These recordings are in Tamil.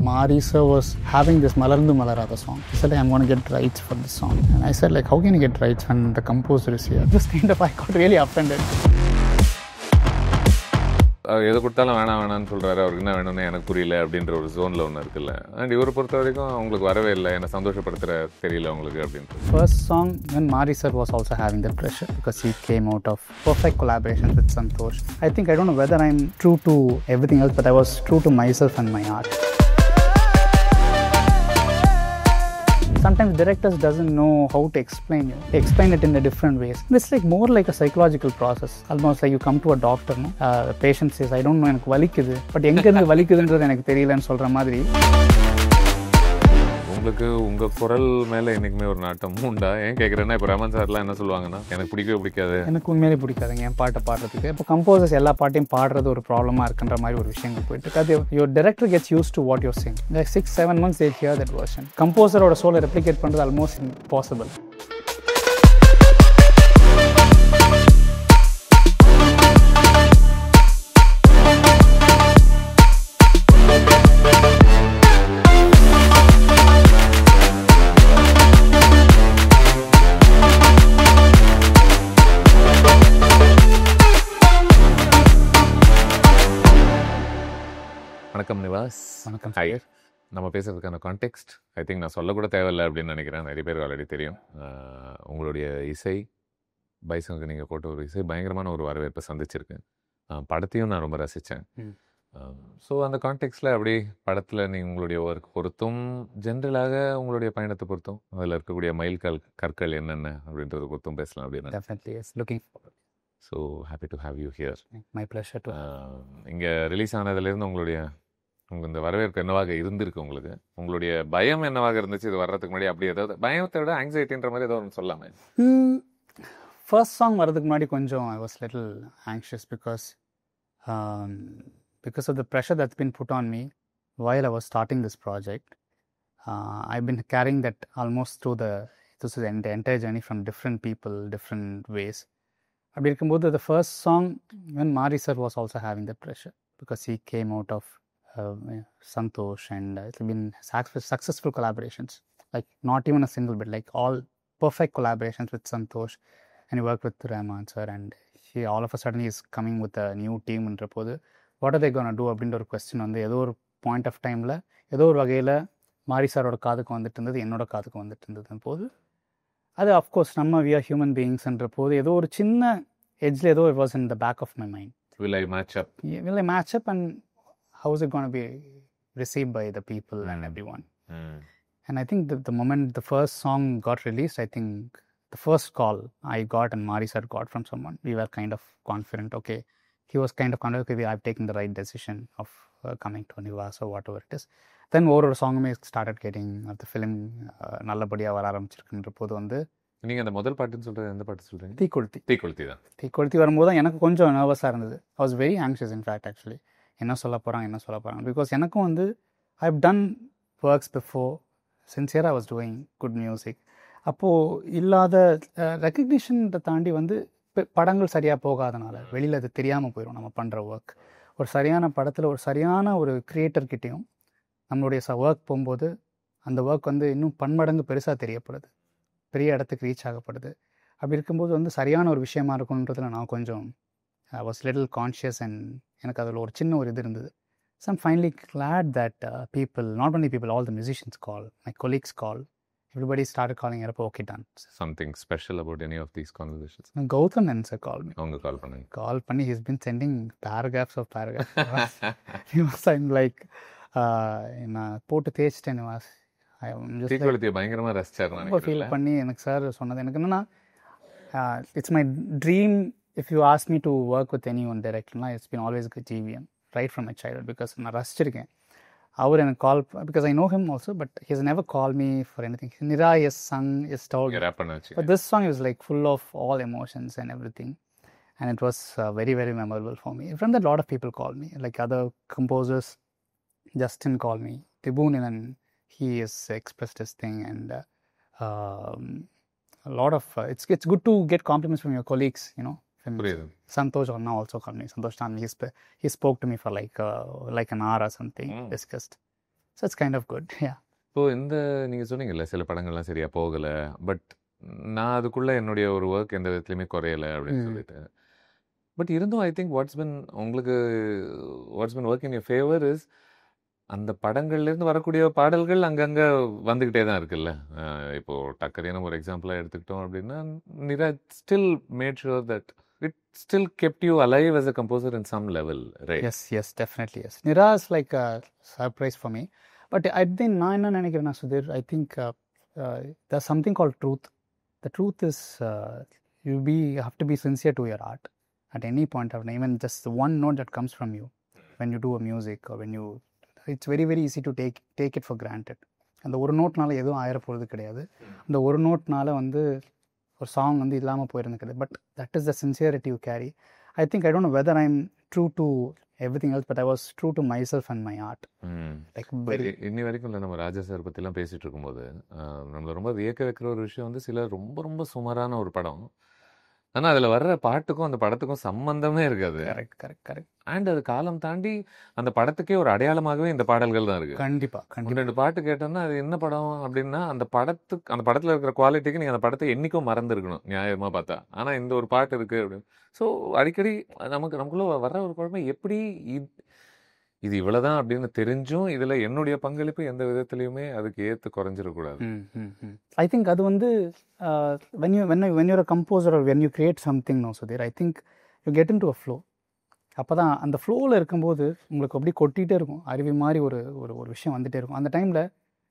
Mari sir was having this Malarndu Malarada song. He said, I'm going to get rights for this song. And I said, like, how can you get rights when the composer is here? Just kind of, I got really offended. எதை கொடுத்தாலும் வேணாம்னு சொல்கிறாரு, அவருக்கு என்ன வேணும்னு எனக்கு புரியல அப்படின்ற ஒரு ஜோனில் ஒன்று இருக்குல்ல. அண்ட் இவரை பொறுத்த வரைக்கும் அவங்களுக்கு வரவே இல்லை, என்னை சந்தோஷப்படுத்துகிற தெரியல அவங்களுக்கு அப்படின்ட்டு. First song when Mari sir was also having that pressure because he came out of perfect collaboration with Santosh. I think, I don't know whether I'm true to everything else, but I was true to myself and my art. Sometimes directors doesn't know how to explain it. They explain it in a different ways. It's like more like a psychological process. Almost like you come to a doctor, no? The patient says, I don't know, எனக்கு வலிக்குது, பட் எங்க இருந்து வலிக்குதுன்றது எனக்கு தெரியலன்னு சொல்ற மாதிரி. உங்களுக்கு உங்கள் குரல் மேலே என்றைக்குமே ஒரு நாட்டம் உண்டா? ஏன் கேட்குறேன்னா, இப்போ ரமன் சார்லாம் என்ன சொல்லுவாங்கன்னா, எனக்கு பிடிக்கவே பிடிக்காது. எனக்கு உண்மையிலே பிடிக்காதுங்க என் பாட்டை பாடுறதுக்கு. இப்போ கம்போசர்ஸ் எல்லா பாட்டையும் பாடுறது ஒரு ப்ராப்ளமாக இருக்குன்ற மாதிரி ஒரு விஷயங்கள் போயிட்டு இருக்கு. அது your director gets use to what your சிங். Like 6-7 months they hear that version. கம்போசரோட சோலை ரெப்ளிகேட் பண்ணுறது ஆல்மோஸ்ட் இம்பாசிபிள். வணக்கம் நிவாஸ். வணக்கம். ஹாய். நம்ம பேசுகிறதுக்கான கான்டெக்ஸ்ட் ஐ திங்க் நான் சொல்லக்கூட தேவையில்லை அப்படின்னு நினைக்கிறேன். நிறைய பேர் ஆல்ரெடி தெரியும். உங்களுடைய இசை பைசனுக்கு நீங்கள் போட்ட ஒரு இசை பயங்கரமான ஒரு வரவேற்பை சந்திச்சிருக்கேன். படத்தையும் நான் ரொம்ப ரசித்தேன். ஸோ அந்த கான்டெக்ஸ்டில் அப்படி படத்தில் நீங்கள் உங்களுடைய ஒர்க் பொறுத்தும், ஜென்ரலாக உங்களுடைய பயணத்தை பொறுத்தும், அதில் இருக்கக்கூடிய கற்கள் என்னென்ன அப்படின்றத பொறுத்தும் பேசலாம் அப்படின்னு. Definitely, yes. Looking forward. So happy to have you here. My pleasure to. இங்கே ரிலீஸ் ஆனதுலேருந்து உங்களுடைய இந்த வரவேற்பு என்னவாக இருந்திருக்கு? உங்களுடைய பயம் என்னவாக இருந்துச்சு இது வர்றதுக்கு முன்னாடி? அப்படி ஏதாவது பயத்தை விட ஆங்ஸைட்டின்ற மாதிரி ஏதோ ஒன்று சொல்லாமே. ஃபர்ஸ்ட் சாங் வர்றதுக்கு முன்னாடி கொஞ்சம் I was little anxious because of the pressure that's been put on me while I was starting this project. I've been carrying that almost through the entire journey from different people, different ways. அப்படி இருக்கும்போது the first song when Mari sir was also having that pressure because he came out of Santosh and it's been successful collaborations, like not even a single bit, like all perfect collaborations with Santosh, and he worked with Rahman sir, and he all of a sudden he is coming with a new team ன்ற போது what are they going to do அப்படின்ற ஒரு கொஸ்டின் வந்து ஏதோ ஒரு பாயிண்ட் ஆஃப் டைமில் ஏதோ ஒரு வகையில் மாரி சாரோட காதுக்கு வந்துட்டு இருந்தது, என்னோட காதுக்கு வந்துட்டு இருந்தது போது அது அஃப்கோர்ஸ் நம்ம we are human beings என்ற போது ஏதோ ஒரு சின்ன எட்ஜில் ஏதோ it was in the back of my mind. Will I match up? Yeah, will I match up and how is it going to be received by the people and everyone? And I think the moment the first song got released, I think the first call I got and Mari sir got from someone, we were kind of confident. Okay, he was kind of confident, okay, I've taken the right decision of coming to Nivas or whatever it is. Then ஒரு சாங்குமே started getting the film நல்லபடியாக வர ஆரம்பிச்சிருக்குன்ற போது வந்து நீங்கள் அந்த முதல் பாட்டுன்னு சொல்கிறது எந்த பாட்டு சொல்கிறீங்க? தீக்கொளுத்தி தான். தீக்கொளுத்தி வரும்போது தான் எனக்கு கொஞ்சம் நர்வஸாக இருந்தது. I was very anxious in fact actually. என்ன சொல்ல போகிறாங்க பிகாஸ் எனக்கும் வந்து I have done works before, சின்சியராக I was doing good music. அப்போது இல்லாத ரெக்கக்னிஷனை தாண்டி வந்து படங்கள் சரியாக போகாதனால வெளியில் அது தெரியாமல் போயிடும் நம்ம பண்ணுற ஒர்க். ஒரு சரியான படத்தில் ஒரு சரியான ஒரு கிரியேட்டர்கிட்டையும் நம்மளுடைய ஒர்க் போகும்போது அந்த ஒர்க் வந்து இன்னும் பன்மடங்கு பெருசாக தெரியப்படுது, பெரிய இடத்துக்கு ரீச் ஆகப்படுது. அப்படி இருக்கும்போது வந்து சரியான ஒரு விஷயமா இருக்குன்றதுல நான் கொஞ்சம் I was little conscious and எனக்கு அதில் ஒரு சின்ன ஒரு இது இருந்தது. So I'm finally glad that people, not only people, all the musicians call, my colleagues call, everybody started calling it, okay, done. Something special about any of these conversations? Gautam Nensar called me. அவங்க கால் பண்ணி he's been sending paragraphs of paragraphs. He was, I'm like, நான் போட்டு தேய்ச்சிட்டேன் வாஸ். தீக்கொளுத்தியை பயங்கரமாக ரசிச்சார். ரொம்ப ஃபீல் பண்ணி எனக்கு சார் சொன்னது எனக்கு என்னென்னா, it's my dream. If you ask me to work with anyone directly, it's been always GVM, right from my childhood, because நான் ரசிச்சிருக்கேன். அவர் எனக்கு கால், because I know him also, but he has never called me for anything. Nira has sung, has told, but this song was like full of all emotions and everything, and it was very, very memorable for me. From that, a lot of people called me, like other composers. Justin called me, Tibun, and he has expressed his thing, and a lot of it's good to get compliments from your colleagues, you know. Santosh Anna also called me. Santosh Anna, he spoke to me for like an hour or something, discussed. So it's kind of good. Yeah. இப்போ நீங்கள் சொன்னீங்கல்ல சில படங்கள்லாம் சரியாக போகலை, பட் நான் அதுக்குள்ளே என்னுடைய ஒரு ஒர்க் எந்த விதத்துலையுமே குறையலை அப்படின்னு சொல்லிட்டு. பட் இருந்தும் I think what's been work in your favour is அந்த படங்கள்லேருந்து வரக்கூடிய பாடல்கள் அங்கங்கே வந்துக்கிட்டே தான் இருக்குல்ல. இப்போது டக்கரியான ஒரு எக்ஸாம்பிளாக எடுத்துக்கிட்டோம் அப்படின்னா, Nira still mat sure that it still kept you alive as a composer in some level, right? Yes, definitely, yes. Nira is like a surprise for me. But I think நான் என்ன நினைக்கிறேன்னா Sudhir, I think there's something called truth. The truth is you have to be sincere to your art at any point of time. Even just one note that comes from you when you do a music or when you, it's very very easy to take it for granted. அந்த ஒரு நோட்னால எதுவும் ஆயிர போகிறது கிடையாது. அந்த ஒரு நோட்னால வந்து ஒரு சாங் வந்து இல்லாமல் போயிருந்துக்குது. But that is the sincerity you carry. I think I don't know whether I am true to everything else, but I was true to myself and my art. Like இன்னி வரைக்கும் இல்லை, நம்ம ராஜா சார் பற்றிலாம் பேசிகிட்டு இருக்கும்போது நம்மளை ரொம்ப வியக்க வைக்கிற ஒரு விஷயம் வந்து சில ரொம்ப ரொம்ப சுமாரான ஒரு படம், ஆனால் அதில் வர்ற பாட்டுக்கும் அந்த படத்துக்கும் சம்மந்தமே இருக்காது. கரெக்ட். அண்ட் அது காலம் தாண்டி அந்த படத்துக்கே ஒரு அடையாளமாகவே இந்த பாடல்கள் தான் இருக்குது. கண்டிப்பாக 2 பாட்டு கேட்டோம்னா அது என்ன படம் அப்படின்னா, அந்த படத்தில் இருக்கிற குவாலிட்டிக்கு நீங்கள் அந்த படத்தை என்றைக்கும் மறந்துருக்கணும் நியாயமாக பார்த்தா. ஆனால் இந்த ஒரு பாட்டு இருக்குது அப்படின்னு. ஸோ அடிக்கடி நமக்குள்ளே வர்ற ஒரு குழப்பம், எப்படி இது இவ்வளோதான் அப்படின்னு தெரிஞ்சும் இதில் என்னுடைய பங்களிப்பு எந்த விதத்துலையுமே அதுக்கு ஏற்று குறைஞ்சிடக்கூடாது. ஐ திங்க் அது வந்து when you're a composer or when you create something, no Sudhir, I think you get into a flow. அப்போ தான் அந்த ஃப்ளோவில் இருக்கும்போது உங்களுக்கு அப்படி கொட்டிகிட்டே இருக்கும், அருவி மாதிரி ஒரு ஒரு விஷயம் வந்துகிட்டே இருக்கும். அந்த டைமில்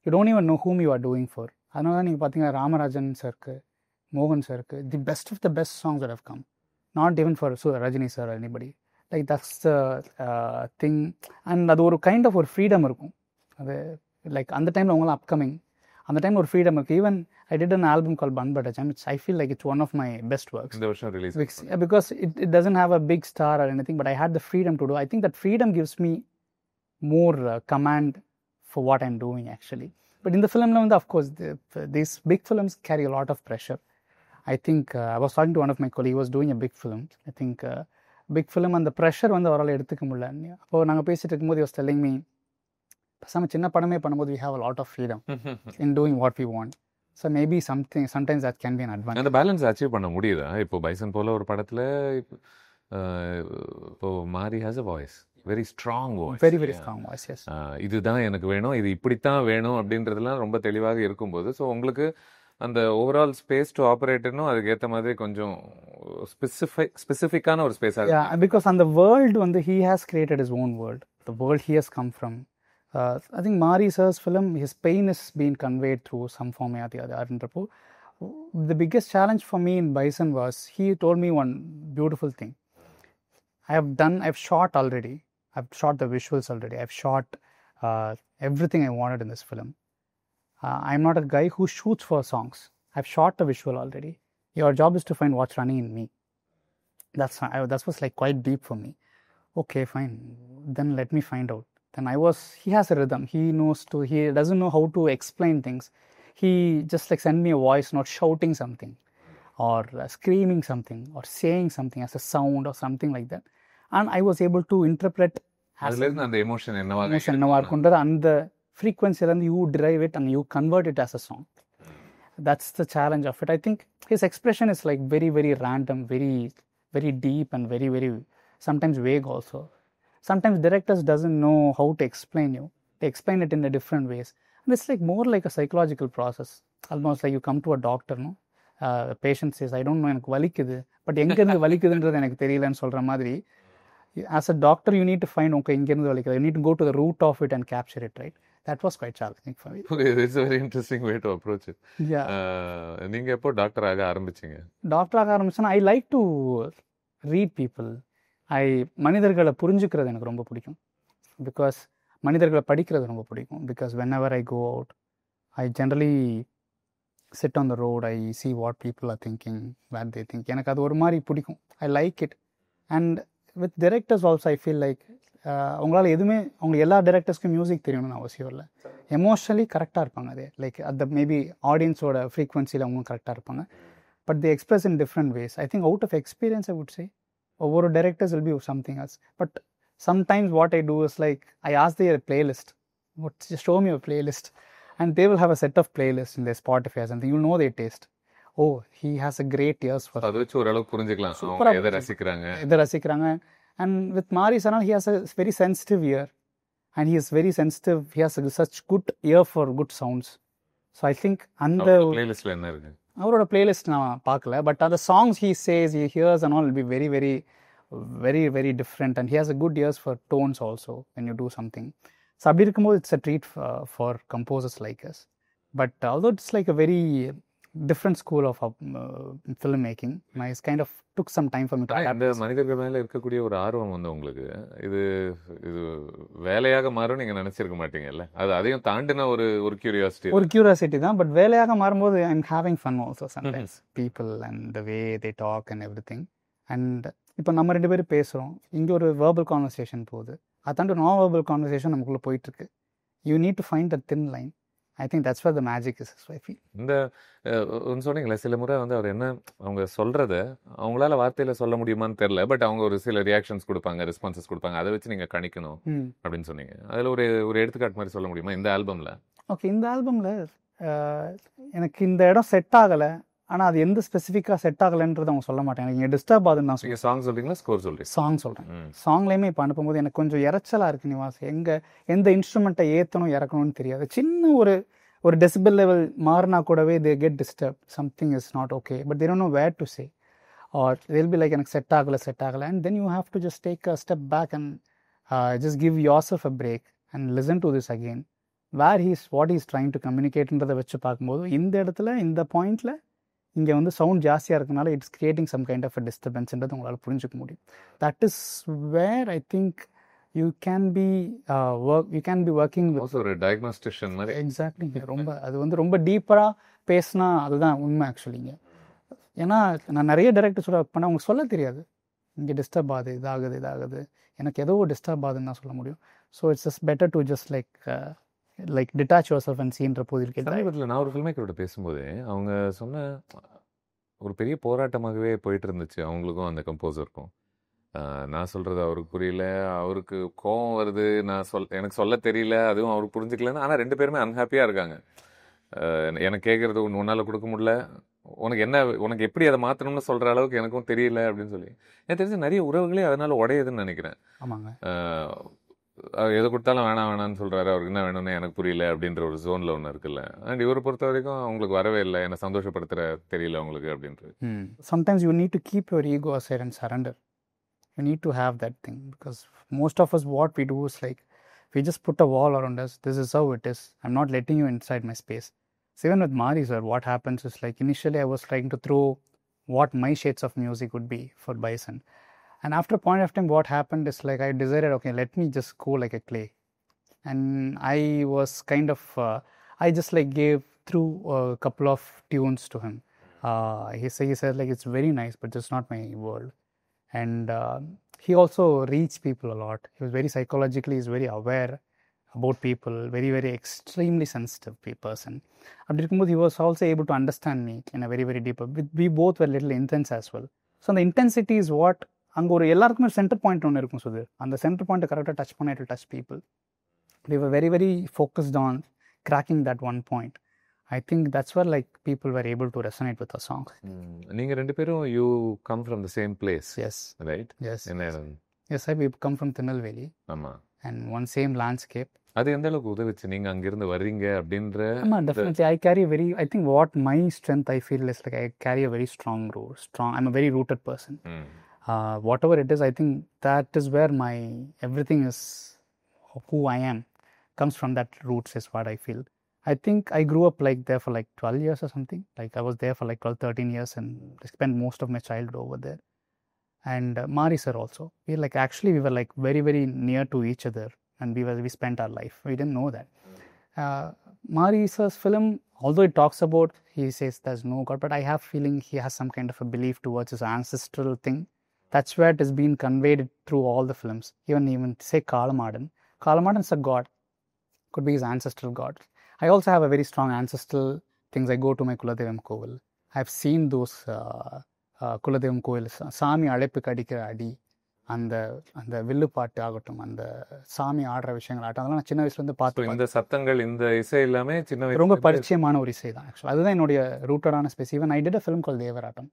you don't even know whom you are doing for. அதனால தான் நீங்கள் பார்த்தீங்கன்னா ராமராஜன் சாருக்கு, மோகன் சாருக்கு the best of the best songs that have come, not even for Rajini sir or anybody. Like that's the thing. And அது ஒரு கைண்ட் ஆஃப் ஒரு ஃப்ரீடம் இருக்கும். அது லைக் அந்த டைமில் அவங்களாம் அப்கமிங், அந்த டைம் ஒரு ஃப்ரீடம் இருக்குது. Even I did an album called Bun Butter Jam. I feel like it's one of my best works. இந்த வருஷம் release because it doesn't have a big star or anything, but I had the freedom to do. I think that freedom gives me more command for what I'm doing actually. But in the film, of course, these big films carry a lot of pressure. I think I was talking to one of my colleagues, he was doing a big film. I think big film and the pressure வந்து அவரால் எடுத்துக்க முடியல. அப்போ நாங்கள் பேசிட்டு இருக்கும்போது he was telling me, பசாம சின்ன படமே பண்ணும்போது we have a lot of freedom in doing what we want. So maybe sometimes that can be an advantage. அந்த பேலன்ஸ் அச்சீவ் பண்ண முடியுதா? இப்போ பைசன் போல ஒரு படத்தில் இப்போ மாரி has a voice, very strong voice, very strong voice, yes. இதுதான் எனக்கு வேணும், இது இப்படித்தான் வேணும் அப்படின்றதுலாம் ரொம்ப தெளிவாக இருக்கும்போது, ஸோ உங்களுக்கு அந்த ஓவரால் ஸ்பேஸ் டு ஆப்ரேட்டர்னும் அதுக்கேற்ற மாதிரி கொஞ்சம் ஸ்பெசிஃபிக்கான ஒரு ஸ்பேஸாக இருக்கு. Yeah, because on the world வந்து he has created his own world, the world he has come from. I think Mari sir's film, his pain is being conveyed through some form or the other. The biggest challenge for me in Bison was, he told me one beautiful thing. I've shot already. I've shot the visuals already. I've shot everything I wanted in this film. I'm not a guy who shoots for songs. I've shot the visual already. Your job is to find what's running in me. That was like quite deep for me. Okay, fine. Then let me find out. Then he has a rhythm. He doesn't know how to explain things. He just like send me a voice note shouting something or screaming something or saying something as a sound or something like that. And I was able to interpret அந்த எமோஷன் என்னவா இருக்குன்றது அந்த frequency you derive it and you convert it as a song. That's the challenge of it. I think his expression is like very very random, very very deep and very very sometimes vague also. Sometimes directors doesn't know how to explain you. They explain it in a different ways. And it's like more like a psychological process. Almost like you come to a doctor, no? Patient says, I don't know, எனக்கு வலிக்குது, பட் எங்கேருந்து வலிக்குதுன்றது எனக்கு தெரியலன்னு சொல்கிற மாதிரி, as a doctor you need to find, okay, எங்கேருந்து வலிக்குது, you need to go to the root of it and capture it, right? That was quite challenging for me. Okay, it's a very interesting way to approach it. Yeah. நீங்கள் எப்போ டாக்டர் ஆக ஆரம்பிச்சிங்க? I like to read people. மனிதர்களை புரிஞ்சுக்கிறது எனக்கு ரொம்ப பிடிக்கும். பிகாஸ் மனிதர்களை படிக்கிறது ரொம்ப பிடிக்கும். Because whenever I go out, I generally sit on the road, I see what people are thinking, what they think. எனக்கு அது ஒரு மாதிரி பிடிக்கும். I like it. And with directors also I feel like அவங்களால அவங்க எல்லா டைரக்டர்ஸ்க்கும் மியூசிக் தெரியணும்னு அவசியம் இல்லை. எமோஷனலி கரெக்டாக இருப்பாங்க. அதே லைக் அந்த மேபி ஆடியன்ஸோட ஃப்ரீக்வன்சியில் அவங்க கரெக்டாக இருப்பாங்க. But they express in different ways. I think out of experience I would say ஒவ்வொரு directors will be something else. But sometimes what I do is like I ask their playlist, Just show me a playlist. And they will have a set of playlists in their Spotify or something. You'll know their taste. Oh, he has a great ears for அதை வச்சு ஓரளவுக்கு புரிஞ்சுக்கலாம் அவங்க சூப்பரா எதை ரசிக்கிறாங்க. எதை ரசிக்கிறாங்க. And with Mari Sanal, he has a very sensitive ear. And he is very sensitive. He has such good ear for good sounds. So I think அந்த பிளேலிஸ்ட்ல என்ன இருக்கு? அவரோட பிளேலிஸ்ட் நான் பார்க்கல. பட் அந்த songs he says, he hears and all will be very, very, very, very different. And he has a good ears for tones also when you do something. So அப்படி இருக்கும்போது it's a treat for composers like us. But although it's like a very different school of filmmaking, it kind of took some time for me to adapt. இந்த மனிதர்கள் மேல இருக்கக்கூடிய ஒரு ஆர்வம் வந்து உங்களுக்கு இது வேலையாக மாறும் நீங்க நினைச்சிருக்க மாட்டீங்கல்ல? அது அதையும் தாண்டின ஒரு கியூரியாசிட்டி தான். பட் வேலையாக மாறும்போது I'm having fun also sometimes. People and the way they talk and everything. And இப்போ நம்ம 2 பேரும் பேசுகிறோம், இங்கே ஒரு வேர்பல் கான்வர்சேஷன் போகுது, அதாண்டு நான் வேர்பல் கான்வர்சேஷன் நமக்குள்ளே போயிட்டுருக்கு. You need to find a thin line. I think that's where the magic is. I feel இந்த சொன்னீங்களே சில முறை வந்து அவர் என்ன அவங்க சொல்கிறத அவங்களால வார்த்தையில் சொல்ல முடியுமான்னு தெரில, பட் அவங்க ஒரு சில ரியாக்ஷன்ஸ் கொடுப்பாங்க, ரெஸ்பான்சஸ் கொடுப்பாங்க, அதை வச்சு நீங்கள் கணிக்கணும் அப்படின்னு சொன்னீங்க. அதில் ஒரு எடுத்துக்காட்டு மாதிரி சொல்ல முடியுமா இந்த ஆல்பமில்? ஓகே, இந்த ஆல்பமில் எனக்கு இந்த இடம் செட் ஆகலை, ஆனால் அது எந்த ஸ்பெசிஃபிக்காக செட் ஆகலைன்றது அவங்க சொல்ல மாட்டேன். எனக்கு டிஸ்டர்ப் ஆகுதுன்னு நான் சொல்லுவேன். சாங் சொல்கிறீங்களா ஸ்கோர் சொல்கிறீங்க? சாங் சொல்கிறேன். சாங்லேயுமே இப்போ அனுப்பும்போது எனக்கு கொஞ்சம் இறைச்சலாக இருக்குது நிவாஸ். எந்த இன்ஸ்ட்ருமெண்ட்டை ஏற்றணும் இறக்கணும்னு தெரியாது. சின்ன ஒரு டெசிபிள் லெவல் மாறினா கூடவே they get disturb. Something is not okay, but they don't know where to say or they'll be like எனக்கு செட் ஆகலை and then you have to just take a step back and just give yourself a break and listen to this again. what he's trying to communicateன்றதை வச்சு பார்க்கும்போது இந்த இடத்துல இந்த பாயிண்டில் இங்கே வந்து சவுண்ட் ஜாஸ்தியாக இருக்கனால it's creating some kind of a டிஸ்டர்பன்ஸ்ன்றது உங்களால் புரிஞ்சுக்க முடியும். That is where I think you can be working with ஒரு டயக்னோஸ்டிஷன் மாதிரி. எக்ஸாக்ட்லி. அது வந்து ரொம்ப டீப்பராக பேசினா அதுதான் உண்மை ஆக்சுவலிங்க. ஏன்னா நான் நிறைய டைரக்டர்ஸோட ஒர்க் பண்ண அவங்க சொல்ல தெரியாது, இங்கே டிஸ்டர்ப் ஆகுது, இதாகுது, எனக்கு ஏதோ டிஸ்டர்ப் ஆகுதுன்னு தான் சொல்ல முடியும். So it's just better to just like detach yourself and சீன்ற போது இருக்கு. சமீபத்தில் நான் ஒரு ஃபில்ம் மேக்கரோட பேசும்போது அவங்க சொன்ன ஒரு பெரிய போராட்டமாகவே போயிட்டு இருந்துச்சு அவங்களுக்கும் அந்த கம்போசருக்கும். நான் சொல்கிறது அவருக்கு புரியல, அவருக்கு கோவம் வருது, எனக்கு சொல்ல தெரியல, அதுவும் அவருக்கு புரிஞ்சுக்கலன்னு. ஆனால் 2 பேருமே அன்ஹாப்பியாக இருக்காங்க. எனக்கு கேட்குறது உன்னால் கொடுக்க முடியல, உனக்கு எப்படி அதை மாற்றணும்னு சொல்கிற அளவுக்கு எனக்கும் தெரியல அப்படின்னு சொல்லி. எனக்கு தெரிஞ்ச நிறைய உறவுகளே அதனால் உடையுதுன்னு நினைக்கிறேன். ஆமாங்க. எதை கொடுத்தாலும் வேணான்னு சொல்கிறாரு, அவருக்கு என்ன வேணும்னு எனக்கு புரியல அப்படின்ற ஒரு ஜோனில் ஒன்று இருக்குல்ல. அண்ட் இவரை பொறுத்த வரைக்கும் அவங்களுக்கு வரவே இல்லை, என்னை சந்தோஷப்படுத்துகிற தெரியல அவங்களுக்கு அப்படின்றது. Sometimes you need to keep your ego aside and surrender. You need to have that thing because most of us what we do is like we just put a wall around us. This is how it is. I'm not letting you inside my space. So even with Mari sir, what happens is like initially I was trying to throw what my shades of music would be for Bison. And after a point of time, what happened is like I decided, okay, let me just go like a clay. And I was kind of, I just like gave through a couple of tunes to him. He said like, it's very nice, but just not my world. And he also reached people a lot. He was very psychologically, he's very aware about people, very, very extremely sensitive person. He was also able to understand me in a very, very deep way. We both were a little intense as well. So the intensity is what அங்கே ஒரு எல்லாருக்குமே சென்டர் பாயிண்ட் ஒன்று இருக்கும். ஸோ அந்த சென்டர் பாயிண்ட்டை கரெக்டாக டச் பண்ண it touch people. We were very very focused on cracking that one point. I think that's where like people were able to resonate with a song. நீங்கள் 2 பேரும் you come from the same place. Yes right. Yes I we come from Tirunelveli. ஆமாம். And one same landscape. அது எந்த அளவுக்கு உதவிச்சு நீங்கள் அங்கேருந்து வர்றீங்க அப்படின்ற? ஆமாம், definitely I carry very, I think what my strength I feel is like I carry a very strong I'm a very rooted person. Whatever it is, I think that is where my everything is, who I am, comes from that roots is what I feel. I think I grew up like there for like 12 years or something. Like I was there for like 12-13 years and I spent most of my childhood over there. And Mari sir also. We were like very, very near to each other and we spent our life. We didn't know that. Mari sir's film, although it talks about, he says there's no God, but I have feeling he has some kind of a belief towards his ancestral thing. That's where it has been conveyed through all the films. Even say Kalamadan. Kalamadan is a god. Could be his ancestral god. I also have a very strong ancestral things. I go to my Kuladevam Kovil. I've seen those Kuladevam Kovil. Sami Aleppu Kadikira Adi. அந்த அந்த வில்லுப்பாட்டு ஆகட்டும், அந்த சாமி ஆடுற விஷயங்கள் ஆகட்டும், அதெல்லாம் நான் சின்ன வயசுலேருந்து So, பார்த்து இந்த சத்தங்கள் இந்த இசை எல்லாமே சின்ன ரொம்ப வயசுல பரிச்சயமான ஒரு இசை தான் ஆக்சுவலாக. அதுதான் என்னுடைய ரூட்டடான space. Even I did a film call Devarattam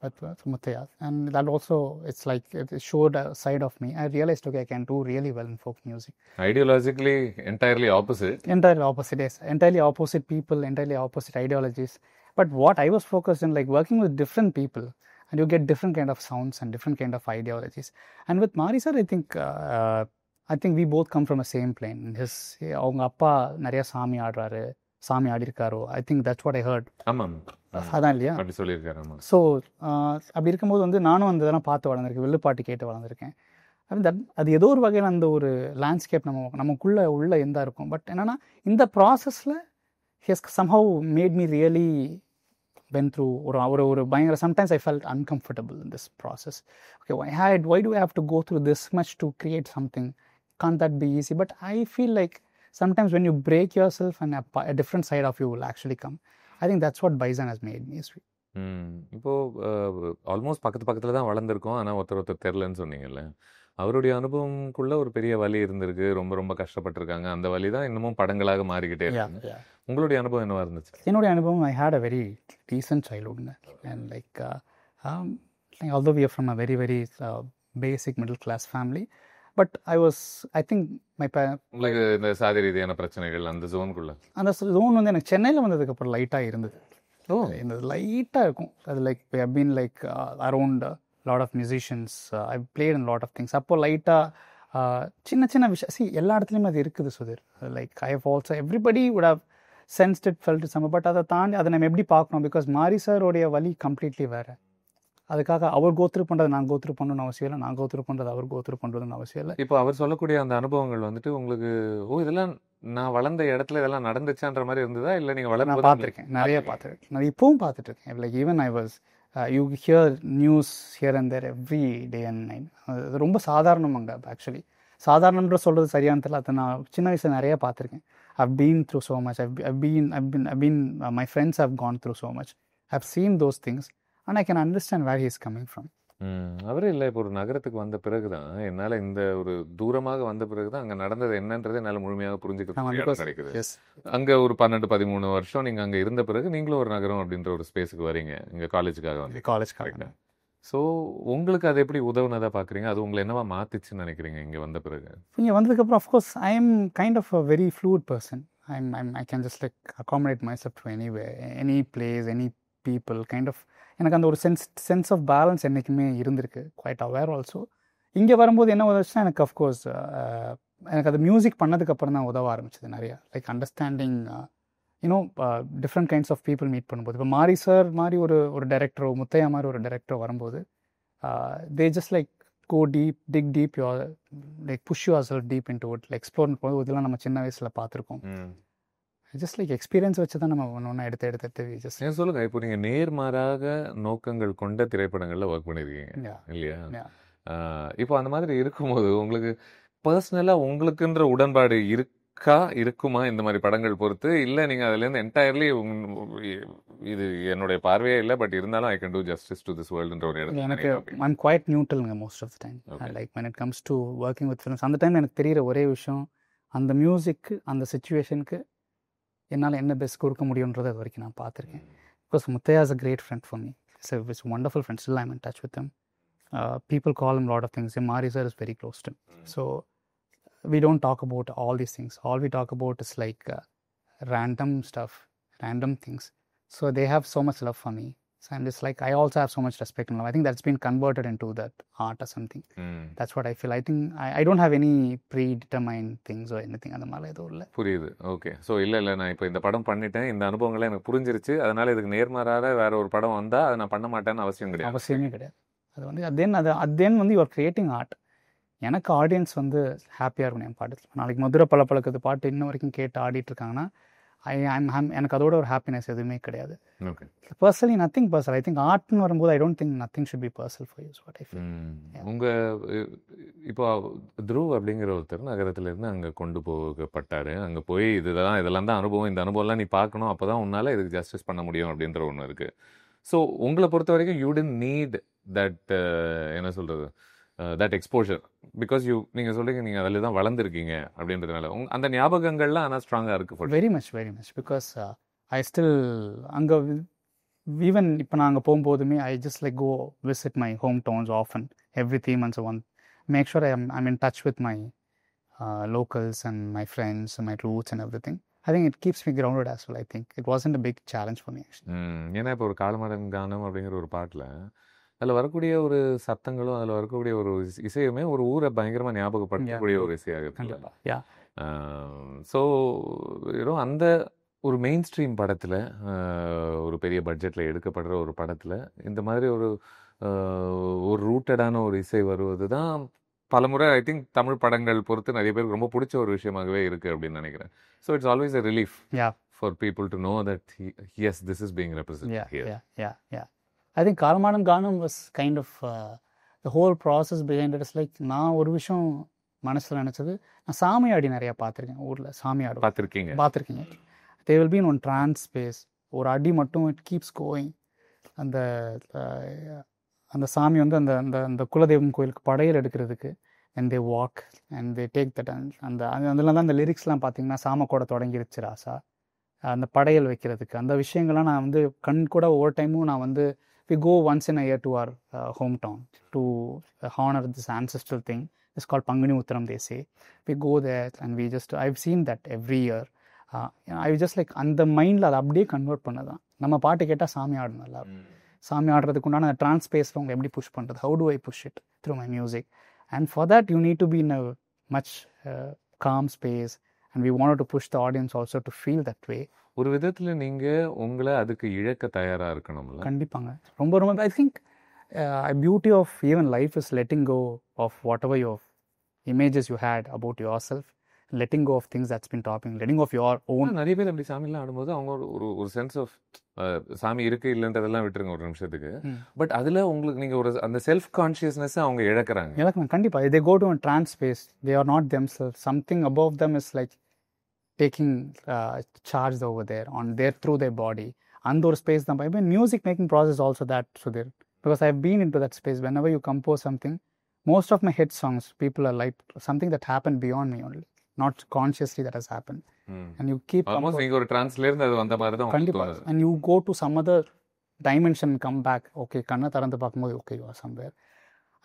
with Muthaiya, and that also, it's like it showed a side of me. I realized, okay, I can do really well in folk music. Ideologically entirely opposite. Entirely opposite, yes. Entirely opposite people, entirely opposite ideologies. But what I was focused in, like working with different people, and you get different kind of sounds and different kind of ideologies. And with Mari sir, I think we both come from the same plane. அவங்க அப்பா நிறைய சாமி ஆடுறாரு, சாமி ஆடிருக்காரோ, I think that's what I heard. ஆமாம், அதான் இல்லையா? அப்படி சொல்லியிருக்காரு. ஆமாம். ஸோ அப்படி இருக்கும்போது வந்து நானும் அந்த இதெல்லாம் பார்த்து வளர்ந்துருக்கேன், வில்லுப்பாட்டு கேட்டு வளர்ந்துருக்கேன். அது ஏதோ ஒரு வகையில் அந்த ஒரு லேண்ட்ஸ்கேப் நமக்குள்ளே உள்ள எந்தா இருக்கும். பட் என்னென்னா இந்த ப்ராசஸில் has somehow made me really went through ஒரு பயங்கர sometimes I felt uncomfortable in this process. Okay, why do have to go through this much to create something? Can't that be easy? But I feel like sometimes when you break yourself and a different side of you will actually come. I think that's what Bison has made me sweet. இப்போ ஆல்மோஸ்ட் பக்கத்துல தான் வளர்ந்துருக்கோம், ஆனால் ஒருத்தர் தெரிலன்னு சொன்னீங்கல்ல. அவருடைய அனுபவம்குள்ள ஒரு பெரிய வலி இருந்திருக்கு, ரொம்ப ரொம்ப கஷ்டப்பட்டிருக்காங்க. அந்த வலி தான் இன்னமும் படங்களாக மாறிக்கிட்டே இருக்கு. உங்களுடைய அனுபவம் என்னவா இருந்துச்சு? என்னுடைய அனுபவம், I had a very decent childhood, and like although we are from a very very basic middle class family, but I think உங்களுக்கு இந்த சாதி ரீதியான பிரச்சனைகள் அந்த ஜோனுக்குள்ள, அந்த ஜோன் வந்து எனக்கு சென்னையில் வந்ததுக்கப்புறம் லைட்டாக இருந்தது. இந்த லைட்டாக இருக்கும் அது. Like I have been like around lot of musicians, I played in lot of things. அப்போது லைட்டாக சின்ன சின்ன விஷயம் எல்லா இடத்துலையுமே அது இருக்குது Sudhir. Like I have also everybody would have sensed it, felt it some. But அதை தாண்டி அதை நம்ம எப்படி பார்க்கணும்? பிகாஸ் மாரி சாரோடைய வலி கம்ப்ளீட்லி வேறு. அதுக்காக அவர் கோத்ரூ பண்ணுறது நான் கோத்ரூ பண்ணணும்னு அவசியம் இல்லை, நான் கோத்ரூ பண்ணுறது அவர் கோத்ரூ பண்ணுறதுன்னு அவசியம் இல்லை. இப்போ அவர் சொல்லக்கூடிய அந்த அனுபவங்கள் வந்துட்டு உங்களுக்கு இதெல்லாம் நான் வளர்ந்த இடத்துல இதெல்லாம் நடந்துச்சான்ற மாதிரி இருந்ததா? இல்லை நீங்கள் நான் பார்த்துருக்கேன், நிறைய பார்த்துருக்கேன், நான் இப்போவும் பார்த்துட்டு இருக்கேன். Like even I was you hear news here and there every day and night. அது ரொம்ப சாதாரணம் அங்கே. ஆக்சுவலி சாதாரணன்ற சொல்கிறது சரியான தெரியல. அதை நான் சின்ன வயசில் நிறைய பார்த்துருக்கேன். I've been through so much. I've been my friends have gone through so much. I've seen those things. And I can understand where he is coming from. அவரே இல்லை, இப்போ ஒரு நகரத்துக்கு வந்த பிறகு தான் என்னால் இந்த ஒரு தூரமாக வந்த பிறகு தான் அங்கே நடந்தது என்னன்றது என்னால் முழுமையாக புரிஞ்சுக்க கிடைக்குது. அங்கே ஒரு 12-13 வருஷம் நீங்கள் அங்கே இருந்த பிறகு நீங்களும் ஒரு நகரம் அப்படின்ற ஒரு ஸ்பேஸுக்கு வரீங்க, இங்கே காலேஜுக்காக வந்து. காலேஜ்க்காக. ஸோ உங்களுக்கு அது எப்படி உதவுனதாக பார்க்குறீங்க? அது உங்களை என்னவா மாற்றிச்சுன்னு நினைக்கிறீங்க இங்கே வந்த பிறகு? இங்கே வந்ததுக்கப்புறம் of course I am kind of a very flute person. I can just like accommodate myself to anywhere, any place, any people, kind of. எனக்கு அந்த ஒரு சென்ஸ் ஆஃப் பேலன்ஸ் என்றைக்குமே இருந்திருக்கு. Quite aware also. இங்கே வரும்போது என்ன உதவுச்சுன்னா எனக்கு அஃப்கோர்ஸ் எனக்கு அது மியூசிக் பண்ணதுக்கப்புறம் தான் உதவ ஆரம்பிச்சது நிறையா. Like understanding you know different kinds of people meet பண்ணும்போது. இப்போ மாரி சார் மாதிரி ஒரு டைரக்டரோ, முத்தையா மாதிரி ஒரு டைரக்டரோ வரும்போது they just like go deep, dig deep, like push yourself deep into it, like explore போது இதெல்லாம் நம்ம சின்ன வயசில் பார்த்துருக்கோம். ஜஸ்ட் லைக் எக்ஸ்பீரியன்ஸ் வச்சு தான் நம்ம ஒன்று எடுத்து ஜஸ்ட். ஏன் சொல்லுங்கள், இப்போ நீங்கள் நேர்மாறாக நோக்கங்கள் கொண்ட திரைப்படங்களில் ஒர்க் பண்ணியிருக்கீங்க இல்லையா? இப்போ அந்த மாதிரி இருக்கும்போது உங்களுக்கு பர்சனலாக உங்களுக்குன்ற உடன்பாடு இருக்குமா இந்த மாதிரி படங்கள் பொறுத்து? இல்லை நீங்கள் அதுலேருந்து என்டையர்லி இது என்னுடைய பார்வையே இல்லை, பட் இருந்தாலும் I can do justice to this வேர்ல்டுன்ற ஒரு இடத்துல எனக்கு ஐம் குவைட் நியூட்ரலுங்க most of the time. Like when it comes to working with films, அந்த டைம் எனக்கு தெரிகிற ஒரே விஷயம் அந்த மியூசிக்கு, அந்த சிச்சுவேஷனுக்கு என்னால் என்ன பெஸ்ட் கொடுக்க முடியுன்றது அது வரைக்கும் நான் பார்த்துருக்கேன். Because Muthiah is a great friend for me. It's wonderful friend. Still I'm in touch with him. People call him a lot of things. Mari sir is very close to him. So we don't talk about all these things. All we talk about is like random stuff, random things. So they have so much love for me. So I'm just like, I also have so much respect and love. I think that's been converted into that art or something. That's what I feel. I think I don't have any predetermined things or anything. அந்த மாதிரி எதுவும் இல்லை. புரியுது. ஓகே. ஸோ இல்லை நான் இப்போ இந்த படம் பண்ணிட்டேன், இந்த அனுபவங்களை எனக்கு புரிஞ்சிருச்சு, அதனால் இதுக்கு நேர்மாறாக வேற ஒரு படம் வந்தால் அதை நான் பண்ண மாட்டேன்னு அவசியமே கிடையாது. அது வந்து அதேன் வந்து யுவர் கிரியேட்டிங் ஆர்ட். எனக்கு ஆடியன்ஸ் வந்து ஹாப்பியாக இருக்கணும் என் பாட்டு. நாளைக்கு மதுரை பழப்பழக்கத்து பாட்டு இன்ன வரைக்கும் கேட்டு ஆடிட்டு இருக்காங்கன்னா எனக்கு அதோட ஒரு ஹாப்பினஸ் எதுவுமே கிடையாது. Personally nothing personal. I think ஆர்ட்னு வரும்போது I don't think nothing should be personal for you. What I feel. இப்போ த்ருவ் அப்படிங்கிற ஒருத்தர் நகரத்துலேருந்து அங்கே கொண்டு போகப்பட்டார். அங்கே போய் இதெல்லாம் தான் அனுபவம், இந்த அனுபவம்லாம் நீ பார்க்கணும், அப்போ தான் உன்னால் இதுக்கு ஜஸ்டிஸ் பண்ண முடியும் அப்படின்ற ஒன்று இருக்குது. ஸோ உங்களை பொறுத்த வரைக்கும் யூ டிடன்ட் நீட் தட் என்ன சொல்கிறது, தட் எக்ஸ்போஷர் பிகாஸ் நீங்கள் சொல்றீங்க நீங்கள் அதில் தான் வளர்ந்துருக்கீங்க அப்படின்றதுனால அந்த ஞாபகங்கள்லாம் ஆனால் ஸ்ட்ராங்காக இருக்குது. Very much because I still அங்கே ஈவன் இப்போ நான் அங்கே போகும்போதுமே I just like go visit my hometowns often every 3 months one make sure I'm in touch with my locals and my friends and my roots and everything. I think it keeps me grounded as well. I think it wasn't a big challenge for me actually. ஏன்னா இப்போ ஒரு காலமாடன் கானம் அப்படிங்கிற ஒரு பாட்டில் அதில் வரக்கூடிய ஒரு சத்தங்களும் அதில் வரக்கூடிய ஒரு இசையுமே ஒரு ஊரை பயங்கரமாக ஞாபகப்படுத்தக்கூடிய ஒரு இசையாக இருக்கு. ஸோ அந்த ஒரு மெயின் ஸ்ட்ரீம் படத்தில் ஒரு பெரிய பட்ஜெட்டில் எடுக்கப்படுற ஒரு படத்தில் இந்த மாதிரி ஒரு ரூட்டடான ஒரு இசை வருவது தான் பலமுறை ஐ திங்க் தமிழ் படங்கள் பொறுத்து நிறைய பேருக்கு ரொம்ப பிடிச்ச ஒரு விஷயமாகவே இருக்குது அப்படின்னு நினைக்கிறேன். So it's always a relief for people to know that yes, this is being represented here. Yeah. I think Kalamadan Ganam was kind of the whole process behind it is like நான் ஒரு விஷயம் மனசில் நினச்சது, நான் சாமி ஆடி நிறையா பார்த்துருக்கேன். ஊரில் சாமி ஆடு பார்த்துருக்கீங்க. they will be in one trance space. ஒரு அடி மட்டும் it keeps going. அந்த சாமி வந்து அந்த அந்த அந்த குலதெய்வம் கோயிலுக்கு படையல் எடுக்கிறதுக்கு and they walk and they take that அதில் தான் அந்த லிரிக்ஸ்லாம் பார்த்தீங்கன்னா சாமக்கோட தொடங்கிருச்சு ராசா, அந்த படையல் வைக்கிறதுக்கு அந்த விஷயங்கள்லாம் நான் வந்து கண் கூட ஒவ்வொரு டைமும் நான் வந்து we go once in a year to our hometown to honor this ancestral thing. It's called Pangani Uttaram, they say. We go there and we just, I've seen that every year. I just like அந்த மைண்டில் அதை அப்படியே கன்வெர்ட் பண்ணதான். நம்ம பாட்டு கேட்டால் சாமி ஆடணும், நல்லா சாமி ஆடுறதுக்கு உண்டான அந்த ட்ரான்ஸ் ஸ்பேஸில் அவங்க எப்படி புஷ் பண்ணுறது, how to I push it through my music, and for that you need to be in a much calm space and we want to push the audience also to feel that way. ஒரு விதத்தில் நீங்கள் உங்களை அதுக்கு இழக்க தயாராக இருக்கணும்ல? கண்டிப்பாங்க. ரொம்ப I think beauty of even life is letting go of whatever your images you had about yourself, letting go of things that's been topping, letting go of your own. நிறைய பேர் அப்படி சாமியெல்லாம் ஆடும்போது அவங்க ஒரு சென்ஸ் ஆஃப் சாமி இருக்கு இல்லைன்றதெல்லாம் விட்டுருங்க ஒரு நிமிஷத்துக்கு, பட் அதில் உங்களுக்கு நீங்கள் ஒரு அந்த செல்ஃப் கான்ஷியஸ்னஸ் அவங்க இழக்கிறாங்க. கண்டிப்பாக they go to a trance space, they are not themselves, something above them is like taking charge over there on their through their body. அந்த ஒரு ஸ்பேஸ் தான். I mean music making process also that, so there, because I've been into that space. Whenever you compose something, most of my hit songs people are like something that happened beyond me only, not consciously that has happened. And you keep almost நீங்க ஒரு ட்ரான்ஸ்ல இருந்து அது வந்த மாதிரி தான் கண்டிப்பா. And you go to some other dimension, come back, okay, கண்ணை திறந்து பார்க்கும்போது okay, you are somewhere.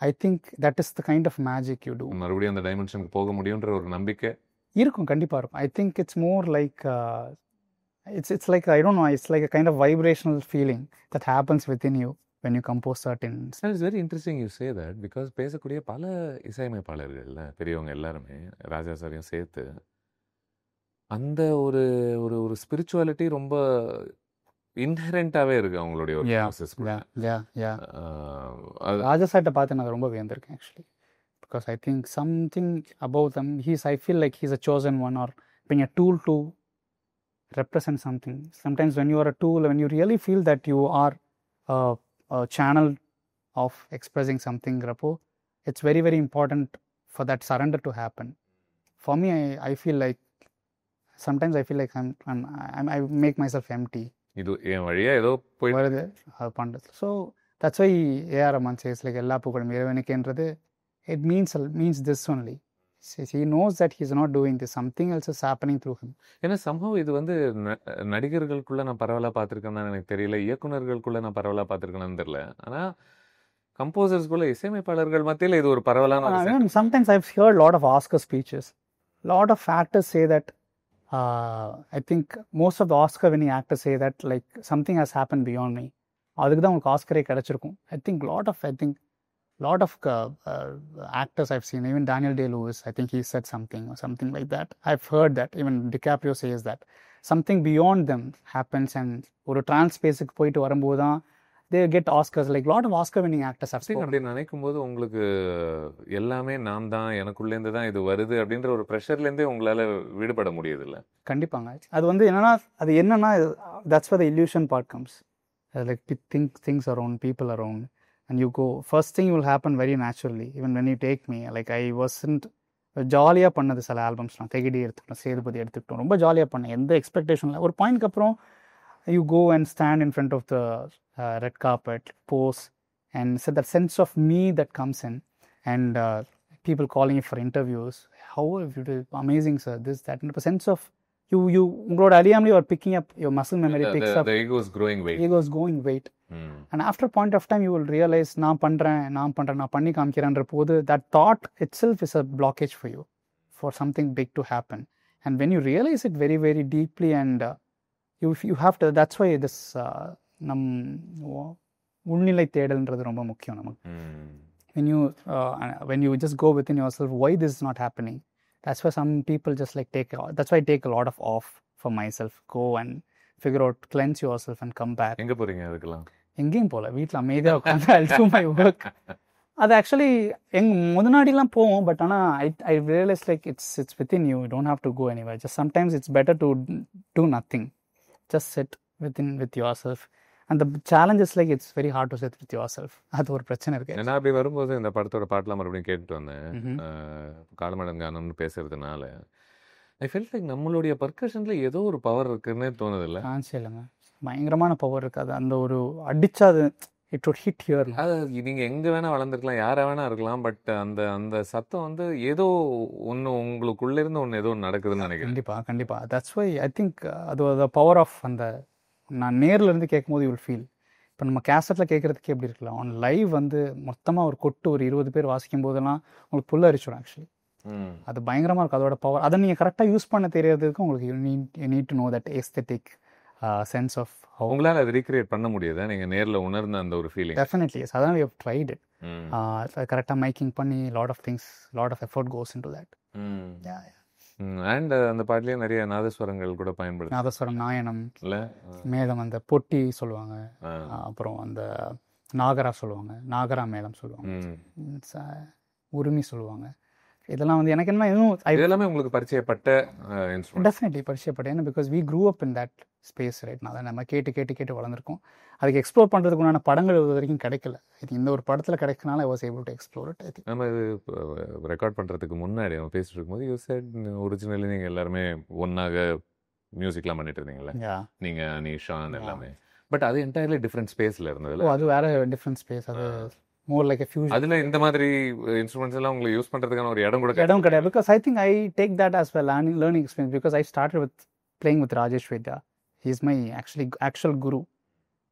I think that is the kind of magic you do. மறுபடியும் அந்த டைமென்ஷனுக்கு போக முடியும்ன்ற ஒரு நம்பிக்கை இருக்கும், கண்டிப்பா இருக்கும். I think it's more like it's like, I don't know, it's like a kind of vibrational feeling that happens within you when you compose certain. It's very interesting you say that, because பேசக்கூடிய பல இசையமைப்பாளர்கள் பெரியவங்க எல்லாருமே ராஜா சாரையும் சேர்த்து அந்த ஒரு ஒரு ஒரு ஸ்பிரிச்சுவாலிட்டி ரொம்ப இன்ஹெரண்டாகவே இருக்கு அவங்களுடைய ஒரு ப்ராசஸ். ராஜா சார்ட்ட பார்த்து நான் ரொம்ப வியந்திருக்கேன் actually, because I think something about them, I feel like he's a chosen one, or being a tool to represent something. Sometimes when you are a tool, when you really feel that you are a channel of expressing something, Rapo, it's very, very important for that surrender to happen. For me, I feel like sometimes I feel like I make myself empty. இது என் வழியா ஏதோ போய் வருது அது பண்ணுறது. So that's why A.R. Rahman says like எல்லா புகழும் இறைவனுக்குன்றது, it means this only. He knows that he's not doing this, something else is happening through him. ஏன்னா சம்பவம் இது வந்து நடிகர்களுக்குள்ள நான் பரவலாக பார்த்துருக்கேன்னு எனக்கு தெரியல, இயக்குநர்களுக்குள்ள நான் பரவலாக பார்த்துருக்கேன்னு தெரியல, ஆனால் கம்போசர்ஸ்குள்ள இசையமைப்பாளர்கள் மத்தியில் இது ஒரு பரவலான. Sometimes I've heard a lot of Oscar speeches. Lot of actors say that, I think most of the Oscar winning actors say that like something has happened beyond me. அதுக்கு தான் உங்களுக்கு ஆஸ்கரே கிடைச்சிருக்கும். I think lot of actors I've seen, even Daniel Day-Lewis, I think he said something or something like that. I've heard that even DiCaprio says that something beyond them happens, and ஒரு trans space-க்கு போயிட்டு வரும்போது தான் they get Oscars. Like lot of Oscar winning actors have spoken. அப்படி நினைக்கும் போது உங்களுக்கு எல்லாமே நான் தான், எனக்குள்ளேருந்து தான் இது வருது அப்படின்ற ஒரு ப்ரெஷர்லேருந்தே உங்களால் விடுபட முடியுது இல்லை? கண்டிப்பாங்க. அது வந்து என்னன்னா that's where the illusion part comes. Like things around, people around, and you go, first thing will happen very naturally. Even when you take me, like I wasn't ஜாலியாக பண்ணது சில ஆல்பம்ஸ்லாம், கைகடி எடுத்துக்கிட்டோம், சேதுபதி எடுத்துக்கிட்டோம், ரொம்ப ஜாலியாக பண்ணேன், எந்த எக்ஸ்பெக்டேஷனில். ஒரு பாயிண்ட்க்கு அப்புறம் you go and stand in front of the red carpet, pose, and so that sense of me that comes in, and people calling you for interviews. How have you did amazing, sir, this, that, and the sense of you உங்களோட அறியாமலே you are picking up, your muscle memory picks up, the ego is growing weight. ego is going weight. And after a point of time you will realize நான் பண்ணி காமிக்கிறேன்ற போது that thought itself is a blockage for you for something big to happen. And when you realize it very very deeply, and you have to, that's why this நம் உள்நிலை தேடல்ன்றது ரொம்ப முக்கியம் நமக்கு. When you just go within yourself, why this is not happening, that's why some people just like that's why I take a lot of off for myself, go and figure out, cleanse yourself and come back. எங்க போறீங்க அதுக்கெல்லாம்? எங்கேயும் போகல, வீட்டில் அமைதியாக உட்காந்து I'll do my work. அது ஆக்சுவலி முன்னாடிலாம் போவோம், பட் ஆனால் I realized like it's within you don't have to go anywhere. Just sometimes it's better to do nothing, just sit with yourself. And the challenge is like it's very hard to sit with yourself. அது ஒரு பிரச்சனை இருக்கு. நான் அப்படி வரும்போது இந்த படத்தோட பாட்டெலாம் மறுபடியும் கேட்டுட்டு வந்தேன். காலமேடம் கானம்னு பேசுறதுனால ஐ ஃபெல்ட் லைக் நம்மளுடைய பர்கஷன்ல ஏதோ ஒரு பவர் இருக்குன்னு தோணுது இல்லை? இல்லைங்க, பயங்கரமான பவர் இருக்காது. அந்த ஒரு அடிச்சா அது இட் வுட் ஹிட் ஹியர். அது நீங்கள் எங்கே வேணால் வளர்ந்துருக்கலாம், யாராக வேணா இருக்கலாம், பட் அந்த சத்தம் வந்து ஏதோ ஒன்று உங்களுக்குள்ளேருந்து ஒன்று ஏதோ ஒன்று நடக்குதுன்னு நினைக்கிறேன். கண்டிப்பாக தட்ஸ் வை ஐ திங்க் அது பவர் ஆஃப் அந்த நான் நேரில் இருந்து கேட்கும்போது யூல் ஃபீல். இப்போ நம்ம கேசட்டில் கேட்குறதுக்கே எப்படி இருக்கலாம், ஆன் லைவ் வந்து மொத்தமாக ஒரு கொட்டு ஒரு 20 பேர் வாசிக்கும் போதெல்லாம் உங்களுக்கு புல்ல அரிச்சிடும். ஆக்சுவலி அது பயங்கரமாக இருக்கும் அதோட பவர். அதை நீங்கள் கரெக்டாக யூஸ் பண்ண தெரியறதுக்கு உங்களுக்கு you need to know that aesthetic sense of how. உங்களால் அதை ரீக்ரியேட் பண்ண முடியுதா நீங்கள் நேரில் உணர்ந்த அந்த ஒரு ஃபீலிங்? Definitely yes. அதான் வி ஹவ் ட்ரைட் இட். கரெக்டாக மைக்கிங் பண்ணி lot of things, lot of effort goes into that. அண்ட் அந்த பாட்டிலேயே நிறைய நாதஸ்வரங்கள் கூட பயன்படுது. நாதஸ்வரம், நாயனம், மேளம், அந்த பொட்டி சொல்லுவாங்க, அப்புறம் அந்த நாகரா சொல்லுவாங்க, நாகரா மேளம் சொல்லுவாங்க, உரிமை சொல்லுவாங்க. இதெல்லாம் வந்து எனக்கு என்ன இதெல்லாமே உங்களுக்கு பரிச்சயப்பட்ட இன்ஸ்ட்ருமெண்ட்? டெஃபினெட்லி பரிச்சயப்பட்ட. ஏன்னா because we grew up in that space, right? நான் நம்ம கேட்டு வளர்ந்துருக்கோம். அதுக்கு எக்ஸ்ப்ளோர் பண்ணுறதுக்கு உண்டான படங்கள் இது வரைக்கும் கிடைக்கல. இது இந்த ஒரு படத்தில் கிடைக்கனால I was able to explore it. நம்ம இது ரெக்கார்ட் பண்ணுறதுக்கு முன்னாடி நம்ம பேசிட்டு இருக்கும்போது யூ செட் ஒரிஜினலி நீங்கள் எல்லாருமே ஒன்றாக மியூசிக்லாம் பண்ணிட்டு இருந்தீங்களா? நீங்கள் அனீஷான் எல்லாமே. பட் அது என்டையர்லி டிஃப்ரெண்ட் ஸ்பேஸில் இருந்தது. அது வேற டிஃப்ரெண்ட் ஸ்பேஸ். அது more like a fusion. அதுல இந்த மாதிரி இன்ஸ்ட்ருமெண்ட்ஸ் எல்லாம் உங்களுக்கு யூஸ் பண்றதுக்கான ஒரு இடம் கிடையாது. Because I think I take that as well learning experience, because I started with playing with Rajesh Vedya. He is my actual guru,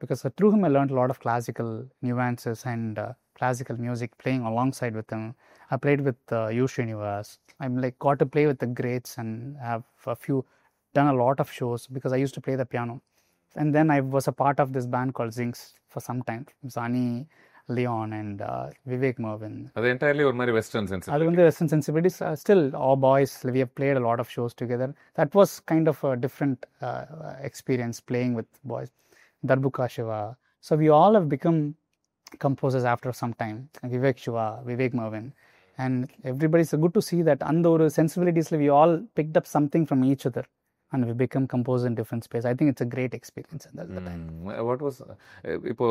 because through him I learned a lot of classical nuances and classical music, playing alongside with him. I played with U Srinivas. I'm like got to play with the greats and have done a lot of shows because I used to play the piano. And then I was a part of this band called Zinks for some time. Zani, Leon and Vivek Mervin. அது entirely ஒரு மாதிரி western sensibility. அது வந்து western sensibilities. Still all boys, we have played a lot of shows together. That was kind of a different experience playing with boys. Darbuka Shiva. So we all have become composers after some time. Vivek Shiva, Vivek Mervin, and everybody's good to see that and the sensibilities we all picked up something from each other. And we become composed in different space. I think it's a great experience. And that's the time. What was இப்போ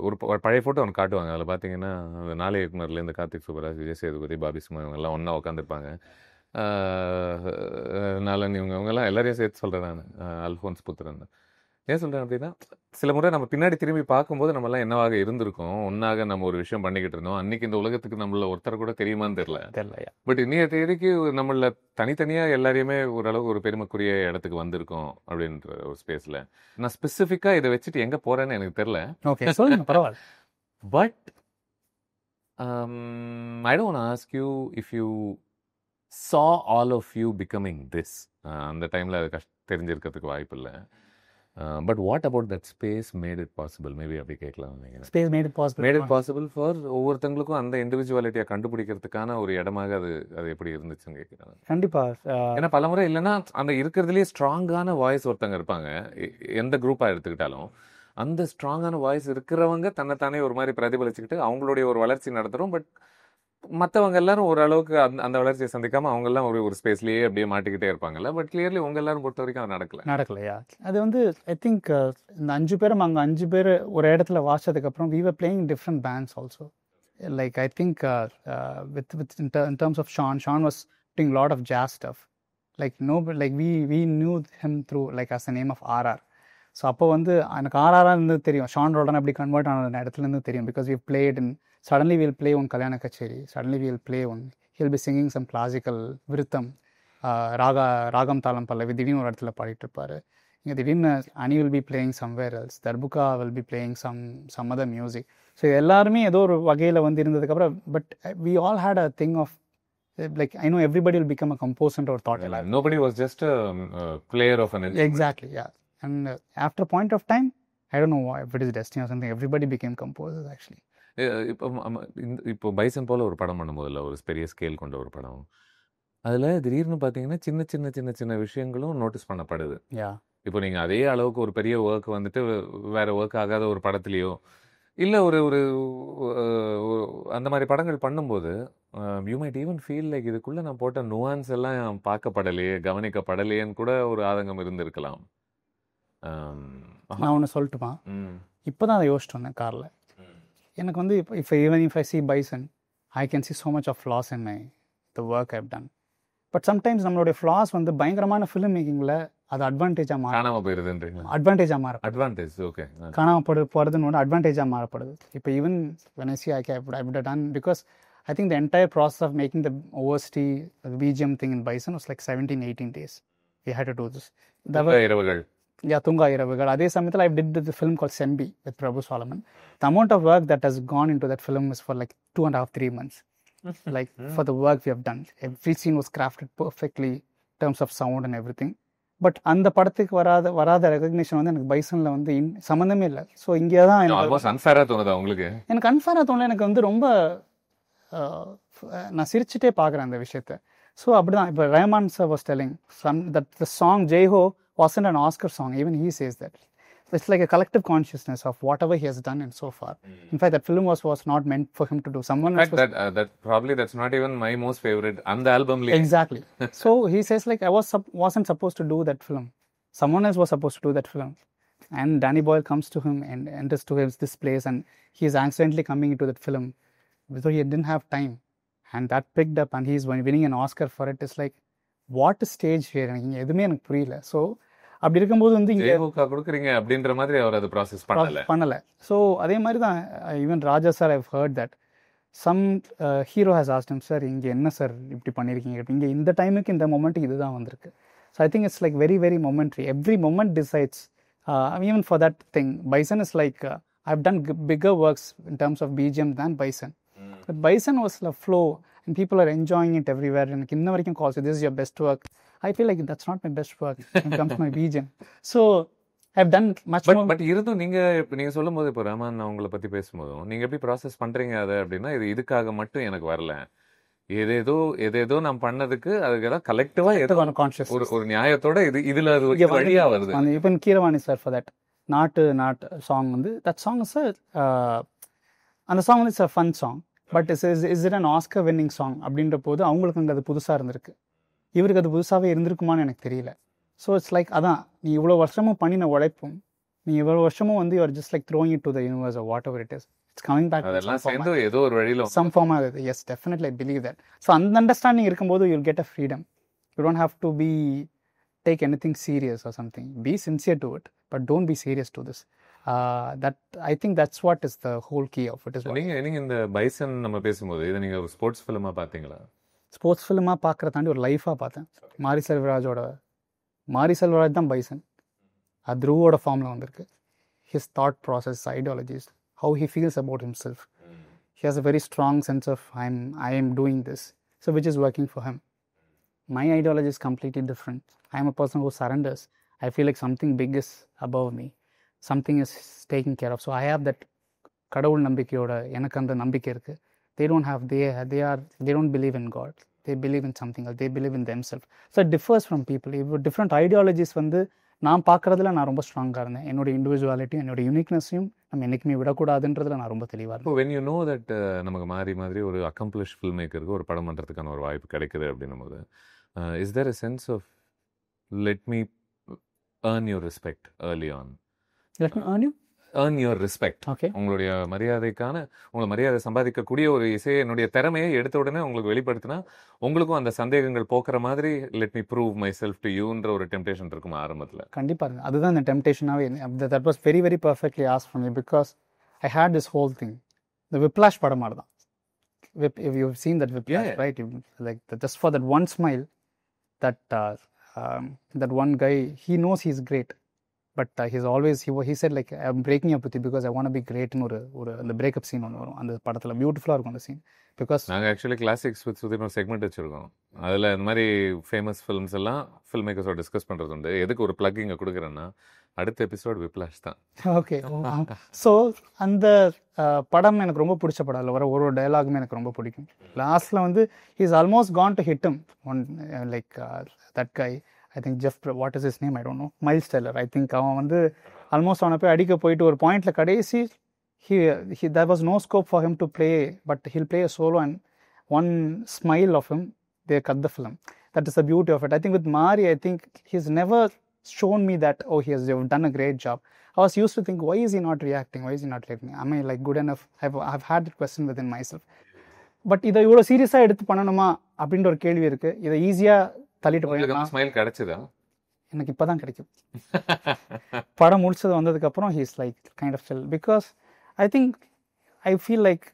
ஒரு பழைய ஃபோட்டோ ஒன்று காட்டுவாங்க. அதில் பார்த்தீங்கன்னா அந்த நாளை இயக்குனர்லேருந்து கார்த்திக் சுப்பராஜ், விஜய் சேதுபதி, பாபி சும்மா இவங்க எல்லாம் ஒன்றா உட்காந்துருப்பாங்க. நாளன் இவங்கெல்லாம் எல்லாரையும் சேர்த்து சொல்கிறேன் நான். அல்ஃபோன்ஸ் புத்திரன் ஏன் சொல்கிறேன் அப்படின்னா, சில முறை நம்ம பின்னாடி திரும்பி பார்க்கும்போது நம்மளாம் என்னவாக இருந்திருக்கோம், ஒன்றாக நம்ம ஒரு விஷயம் பண்ணிக்கிட்டு இருந்தோம். அன்றைக்கி இந்த உலகத்துக்கு நம்மள ஒருத்தர் கூட தெரியுமான்னு தெரியல. பட் இன்னைய தேதிக்கு நம்மள தனித்தனியாக எல்லாரையுமே ஓரளவு ஒரு பெருமைக்குரிய இடத்துக்கு வந்திருக்கோம் அப்படின்ற ஒரு ஸ்பேஸில். நான் ஸ்பெசிஃபிக்காக இதை வச்சுட்டு எங்கே போகிறேன்னு எனக்கு தெரில. ஓகே, சொல்லுங்க, பரவாயில்ல. But I don't ask you if you saw all of you becoming this. அந்த டைமில் அது தெரிஞ்சிருக்கிறதுக்கு வாய்ப்பு இல்லை. But what about that space made it possible? Maybe அப்படி கேட்கலாம். Space made it possible. Made it possible for ஒவ்வொருத்தங்களுக்கும் அந்த இண்டிவிஜுவாலிட்டியை கண்டுபிடிக்கிறதுக்கான ஒரு இடமாக அது எப்படி இருந்துச்சுன்னு கேட்குறாங்க. கண்டிப்பாக. ஏன்னா பல முறை இல்லைன்னா அந்த இருக்கிறதுலேயே ஸ்ட்ராங்கான வாய்ஸ் ஒருத்தங்க இருப்பாங்க, எந்த குரூப்பாக எடுத்துக்கிட்டாலும். அந்த ஸ்ட்ராங்கான வாய்ஸ் இருக்கிறவங்க தன்னைத்தானே ஒரு மாதிரி பிரதிபலிச்சுக்கிட்டு அவங்களுடைய ஒரு வளர்ச்சி நடத்துகிறோம். பட் மற்றவங்க எல்லாரும் ஓரளவுக்கு அந்த வளர்ச்சியை சந்திக்காமல் அவங்கெல்லாம் ஒரு ஸ்பேஸ்லேயே அப்படியே மாட்டிக்கிட்டே இருப்பாங்கல்ல. பட் கிளியர்லி உங்கள் எல்லாரும் பொறுத்த வரைக்கும் அது நடக்கலையா? அது வந்து ஐ திங்க் இந்த 5 பேரும் அங்கே 5 பேர் ஒரு இடத்துல வாசிச்சதுக்கப்புறம் we were playing different bands also. Like I think with in terms of Sean was doing a lot of jazz stuff. We knew him through like as the name of RR. So அப்போ வந்து எனக்கு ஆர்ஆராக இருந்து தெரியும், ஷான் ரோல்டன் அப்படி கன்வெர்ட் ஆன இடத்துலேருந்து தெரியும். Because we played in suddenly we'll play one Kalyana Kacheri, suddenly we'll play one, he'll be singing some classical விருத்தம் ராகம் தாளம் பல்லவி திடீர்னு ஒரு இடத்துல பாடிட்டு இருப்பாரு. இங்கே திடீர்னு Ani will be playing somewhere else, தர்புகா will be playing some other music. So எல்லாருமே ஏதோ ஒரு வகையில் வந்து இருந்ததுக்கப்புறம் but we all had a thing of like I know everybody will become a composer or thought. Nobody was just a player of an instrument. Exactly, yeah. And after a point of time, I don't know why, if it is destiny or something, everybody became composers actually. இப்போ பைசன் போல ஒரு படம் பண்ணும்போதில்ல, ஒரு பெரிய ஸ்கேல் கொண்ட ஒரு படம், அதில் திடீர்னு பார்த்தீங்கன்னா சின்ன சின்ன சின்ன சின்ன விஷயங்களும் நோட்டீஸ் பண்ணப்படுது. இப்போ நீங்கள் அதே அளவுக்கு ஒரு பெரிய ஒர்க் வந்துட்டு வேற ஒர்க் ஆகாத ஒரு படத்துலையோ இல்லை ஒரு ஒரு அந்த மாதிரி படங்கள் பண்ணும்போது you might even feel like இதுக்குள்ளே நான் போட்ட நுவான்ஸ் எல்லாம் பார்க்கப்படலையே, கவனிக்கப்படலையேன்னு கூட ஒரு ஆதங்கம் இருந்திருக்கலாம். நான் ஒன்று சொல்லட்டுமா, இப்போ தான் அதை யோசிச்சு வந்தேன் காரில். எனக்கு வந்து இப்போ even if I see Bison, I can see so much of flaws in my the work I've done. But sometimes நம்மளுடைய ஃப்ளாஸ் வந்து பயங்கரமான ஃபிலிம் மேக்கிங்கில் அது அட்வான்டேஜாக காணாமல் போயிருதுன்றீங்க. அட்வான்டேஜாக மாற அட்வான்டேஜ் ஓகே காணாமல் போகிறதுன்னு ஒன்று அட்வான்டேஜாக மாறப்படுது. இப்போ even when I see I would have done, because I think the entire process of making the OST, the BGM thing in Bison was like 17-18 days. We had to do this. Tunga Iravugal. அதே சமயத்தில் I did the film called Sembi with Prabhu Solomon. The amount of work that has gone into that film is for like 2.5-3 months. Like for the work we have done. Every scene was crafted perfectly in terms of sound and everything. But அந்த படத்துக்கு வராத ரெகக்னிஷன் வந்து எனக்கு பைசனில் வந்து சம்மந்தமே இல்லை. ஸோ இங்கே தான் எனக்கு அன்ஃபேராக தோணுதா உங்களுக்கு? எனக்கு அன்ஃபேராக தோணல, எனக்கு வந்து ரொம்ப நான் சிரிச்சுட்டே பார்க்குறேன் அந்த விஷயத்த. ஸோ அப்படி தான் இப்போ Rahman sir was telling that the song Jai Ho wasn't an Oscar song. Even he says that. It's like a collective consciousness of whatever he has done and so far. In fact, that film was not meant for him to do. Someone else was... that probably that's not even my most favorite on the album. Exactly. So he says like I wasn't supposed to do that film. Someone else was supposed to do that film. And Danny Boyle comes to him and enters to this place, and he is accidentally coming into that film. So he didn't have time, and that picked up, and he is winning an Oscar for it. It's like, what a stage here. எதுவுமே எனக்கு புரியல. ஸோ அப்படி இருக்கும்போது வந்து இங்கே கொடுக்குறீங்க அப்படின்ற மாதிரி அவர் அது ப்ராசஸ் பண்ணலை. ஸோ அதே மாதிரி தான் even Raja sir I've heard that some hero has asked him, sir இங்கே என்ன சார் இப்படி பண்ணியிருக்கீங்க, இங்கே இந்த டைமுக்கு இந்த மொமெண்ட்டுக்கு இதுதான் வந்திருக்கு. So I think it's like very very momentary. Every moment decides. Even for that thing Bison is like I have done bigger works in terms of BGM than Bison. But Bison was a flow and people are enjoying it everywhere. எனக்கு இன்ன வரைக்கும் calls, this is your best work. I feel like that's not my best work when it comes to my BGM. So I've done much more. But இருந்தும் நீங்க சொல்லும் போது இப்போ ரஹ்மான் அவங்களை பற்றி பேசும்போதும் நீங்கள் எப்படி ப்ராசஸ் பண்ணுறீங்க அதை அப்படின்னா, இதுக்காக மட்டும் எனக்கு வரல, ஏதேதோ நான் பண்ணதுக்கு அதுக்கெல்லாம் கலெக்டிவாக கான்ஷியஸ் ஒரு நியாயத்தோட இதுல வழியாக வருது. இப்போ கீரவாணி சார் ஃபார் தட் நாட்டு சாங் வந்து தட் சாங் இஸ் அந்த சாங் வந்து it's a fun song. But is it an Oscar winning song அப்படின்ற போது அவங்களுக்கு அங்கே அது புதுசாக இருந்திருக்கு, இவருக்கு அது புதுசாகவே இருந்திருக்குமான்னு எனக்கு தெரியல. ஸோ இட்ஸ் லைக் அதான் நீ இவ்வளோ வருஷமும் பண்ணின உழைப்பும், நீ இவ்வளோ வருஷமும் வந்து you are just like throwing it to the universe or whatever it is, it's coming back ஏதோ ஒரு வழியில் சம் ஃபார்ம் ஆகுது. Yes definitely I believe that. So அந்த அண்டர்ஸ்டாண்டிங் இருக்கும்போது you'll get a freedom. You don't have to be take anything serious or something. Be sincere to it, but don't be serious to this. that I think that's what is the whole key of it. நீங்க இந்த பைசன் நம்ம பேசும்போது இதை நீங்க ஒரு ஸ்போர்ட்ஸ் ஃபிலிமா பார்த்தீங்களா? ஸ்போர்ட்ஸ் ஃபிலிமாக பார்க்குற தாண்டி ஒரு லைஃபாக பார்த்தேன். மாரி செல்வராஜ் தான் பைசன். அது த்ரூவோட ஃபார்மில் வந்திருக்கு. His thought process, ideologies, how he feels about himself. He has a very strong sense of I am doing this, so which is working for him. My ideology is completely different. I am a person who surrenders. I feel like something big is above me, something is taken care of. So I have that கடவுள் நம்பிக்கையோட எனக்கு அந்த நம்பிக்கை இருக்குது. They don't believe in God. They believe in something else. They believe in themselves. So it differs from people. Different ideologies வந்து நான் பார்க்குறதுல நான் ரொம்ப ஸ்ட்ராங்காக இருந்தேன். என்னோட இண்டிவிஜுவாலிட்டியும் என்னோட யூனிக்னஸையும் நம்ம என்றைக்குமே விடக்கூடாதுன்றதுல நான் ரொம்ப தெளிவாக இருந்தேன். when you know that நமக்கு மாதிரி ஒரு அக்கம்ப்ளிஷ் ஃபில்ம் மேக்கருக்கு ஒரு படம் பண்ணுறதுக்கான ஒரு வாய்ப்பு கிடைக்குது அப்படின்னும் போது is there a sense of let me earn your respect early on? Let me earn your respect. Okay. உங்களுடைய உங்களை மரியாதை சம்பாதிக்கக்கூடிய ஒரு இசையை என்னுடைய திறமையை எடுத்த உடனே உங்களுக்கு வெளிப்படுத்தினா உங்களுக்கும் அந்த சந்தேகங்கள் போக்குற மாதிரி let me prove myself to youன்ற ஒரு டெம்டேஷன் இருக்குமா ஆரம்பத்தில்? கண்டிப்பாக அதுதான் அந்த டெம்டேஷனாகவே. that was very very perfectly asked from me because I had this whole thing. The Whiplash படம் மாதிரி தான். If you've seen that Whiplash, Yeah. right? Like just for that one smile, that that one guy, he knows he's great, but he's always he said like I'm breaking up with you because I want to be great ன்னு ஒரு அந்த பிரேக்கப் சீன் ஒன்று வரும் அந்த படத்தில். பியூட்டிஃபுல்லாக இருக்கும் அந்த சீன். பிகாஸ் நாங்கள் ஆக்சுவலி கிளாசிக்ஸ் வித் சுதீர் ஒரு செக்மெண்ட் வச்சுருக்கோம். அதில் இந்த மாதிரி ஃபேமஸ் ஃபிலிம்ஸ் எல்லாம் ஃபில்ம் மேக்கர்ஸோட டிஸ்கஸ் பண்ணுறது உண்டு. எதுக்கு ஒரு பிளக் இங்கே கொடுக்குறேன்னா அடுத்த எபிசோட் விப்ளாஷ் தான். ஓகே. ஸோ அந்த படம் எனக்கு ரொம்ப பிடிச்ச படம். அதில் வர ஒரு டயலாகுமே எனக்கு ரொம்ப பிடிக்கும். லாஸ்ட்டில் வந்து he's almost Khan to hit him one like that guy, I think Jeff, what is is name, I don't no, miles teller. I think அவன் வந்து ஆல்மோஸ்ட் அவனை போய் அடிக்க போயிட்டு ஒரு பாயிண்டில் கடைசி there was no scope for him to play, but he'll play a solo and one smile of him, they cut the film. That is the beauty of it. I think with Mari, I think he's never shown me that, oh, you've done a great job. I was used to think, why is he not reacting? Why is he not reacting? Am I like good enough? I've had that question within myself. But இதை இவ்வளோ சீரியஸாக எடுத்து பண்ணணுமா அப்படின்ற ஒரு கேள்வி இருக்கு. இதை ஈஸியாக தள்ளிட்டு போய் ஸ்மைல் கிடைச்சதா? எனக்கு இப்போ தான் கிடைக்கும். படம் முடிச்சது வந்ததுக்கப்புறம் he is like kind of chill. Because I think I feel like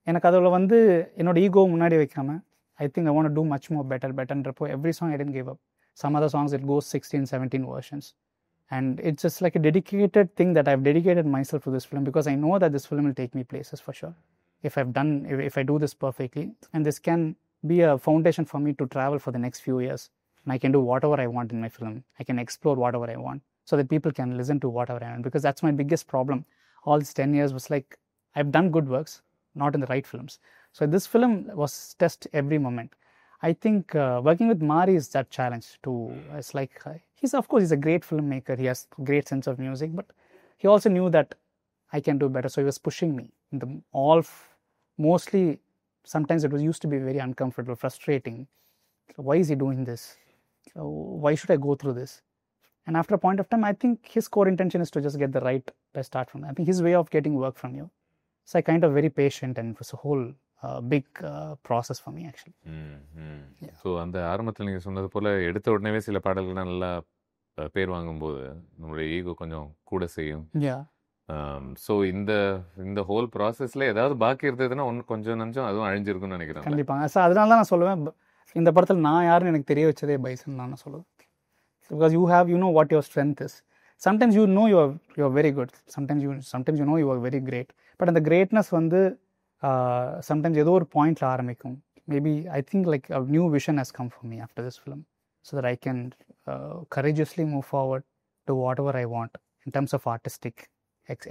எனக்கு அதில் வந்து என்னோட ஈகோ முன்னாடி வைக்காம I think I want too much more பெட்டர்ன்றப்போ every song I tend give up. Some other songs it goes 16, 17 versions. And it's just like a dedicated thing that I've dedicated myself to this film because I know that this film will take me places for sure. If I do this perfectly, and this can be a foundation for me to travel for the next few years. And I can do whatever I want in my film. I can explore whatever I want so that people can listen to whatever I want. Because that's my biggest problem. All these 10 years was like, I've done good works, not in the right films. So this film was test every moment. I think working with Mari is that challenge too. It's like he's a great filmmaker. He has great sense of music, but he also knew that I can do better. So he was pushing me. Mostly, sometimes it was used to be very uncomfortable, frustrating. So why is he doing this? So why should I go through this? And after a point of time, I think his core intention is to just get the right best start from. I think his way of getting work from you. So I kind of very patient, and it was a whole big process for me actually. So அந்த ஆரம்பத்தில் நீங்கள் சொன்னது போல் எடுத்த உடனே சில பாடல்கள் நல்லா பேர் வாங்கும்போது நம்மளுடைய ஈகோ கொஞ்சம் கூட செய்யும். ஸோ இந்த ஹோல் ப்ராசஸில் ஏதாவது பாக்கி இருந்ததுன்னா கொஞ்சம் அதுவும் அழிஞ்சிருக்குன்னு நினைக்கிறேன். கண்டிப்பாங்க சார். அதனால தான் நான் சொல்லுவேன், இந்த படத்தில் நான் யாருன்னு எனக்கு தெரிய வச்சதே பைசன் நான் சொல்லுவேன். Because you know what your strength is. Sometimes you know you are very good. Sometimes you know you are very great. But அந்த greatness வந்து sometimes ஏதோ ஒரு பாயிண்ட்ல ஆரம்பிக்கும். Maybe I think like a new vision has come for me after this film, so that I can courageously move forward to whatever I want in terms of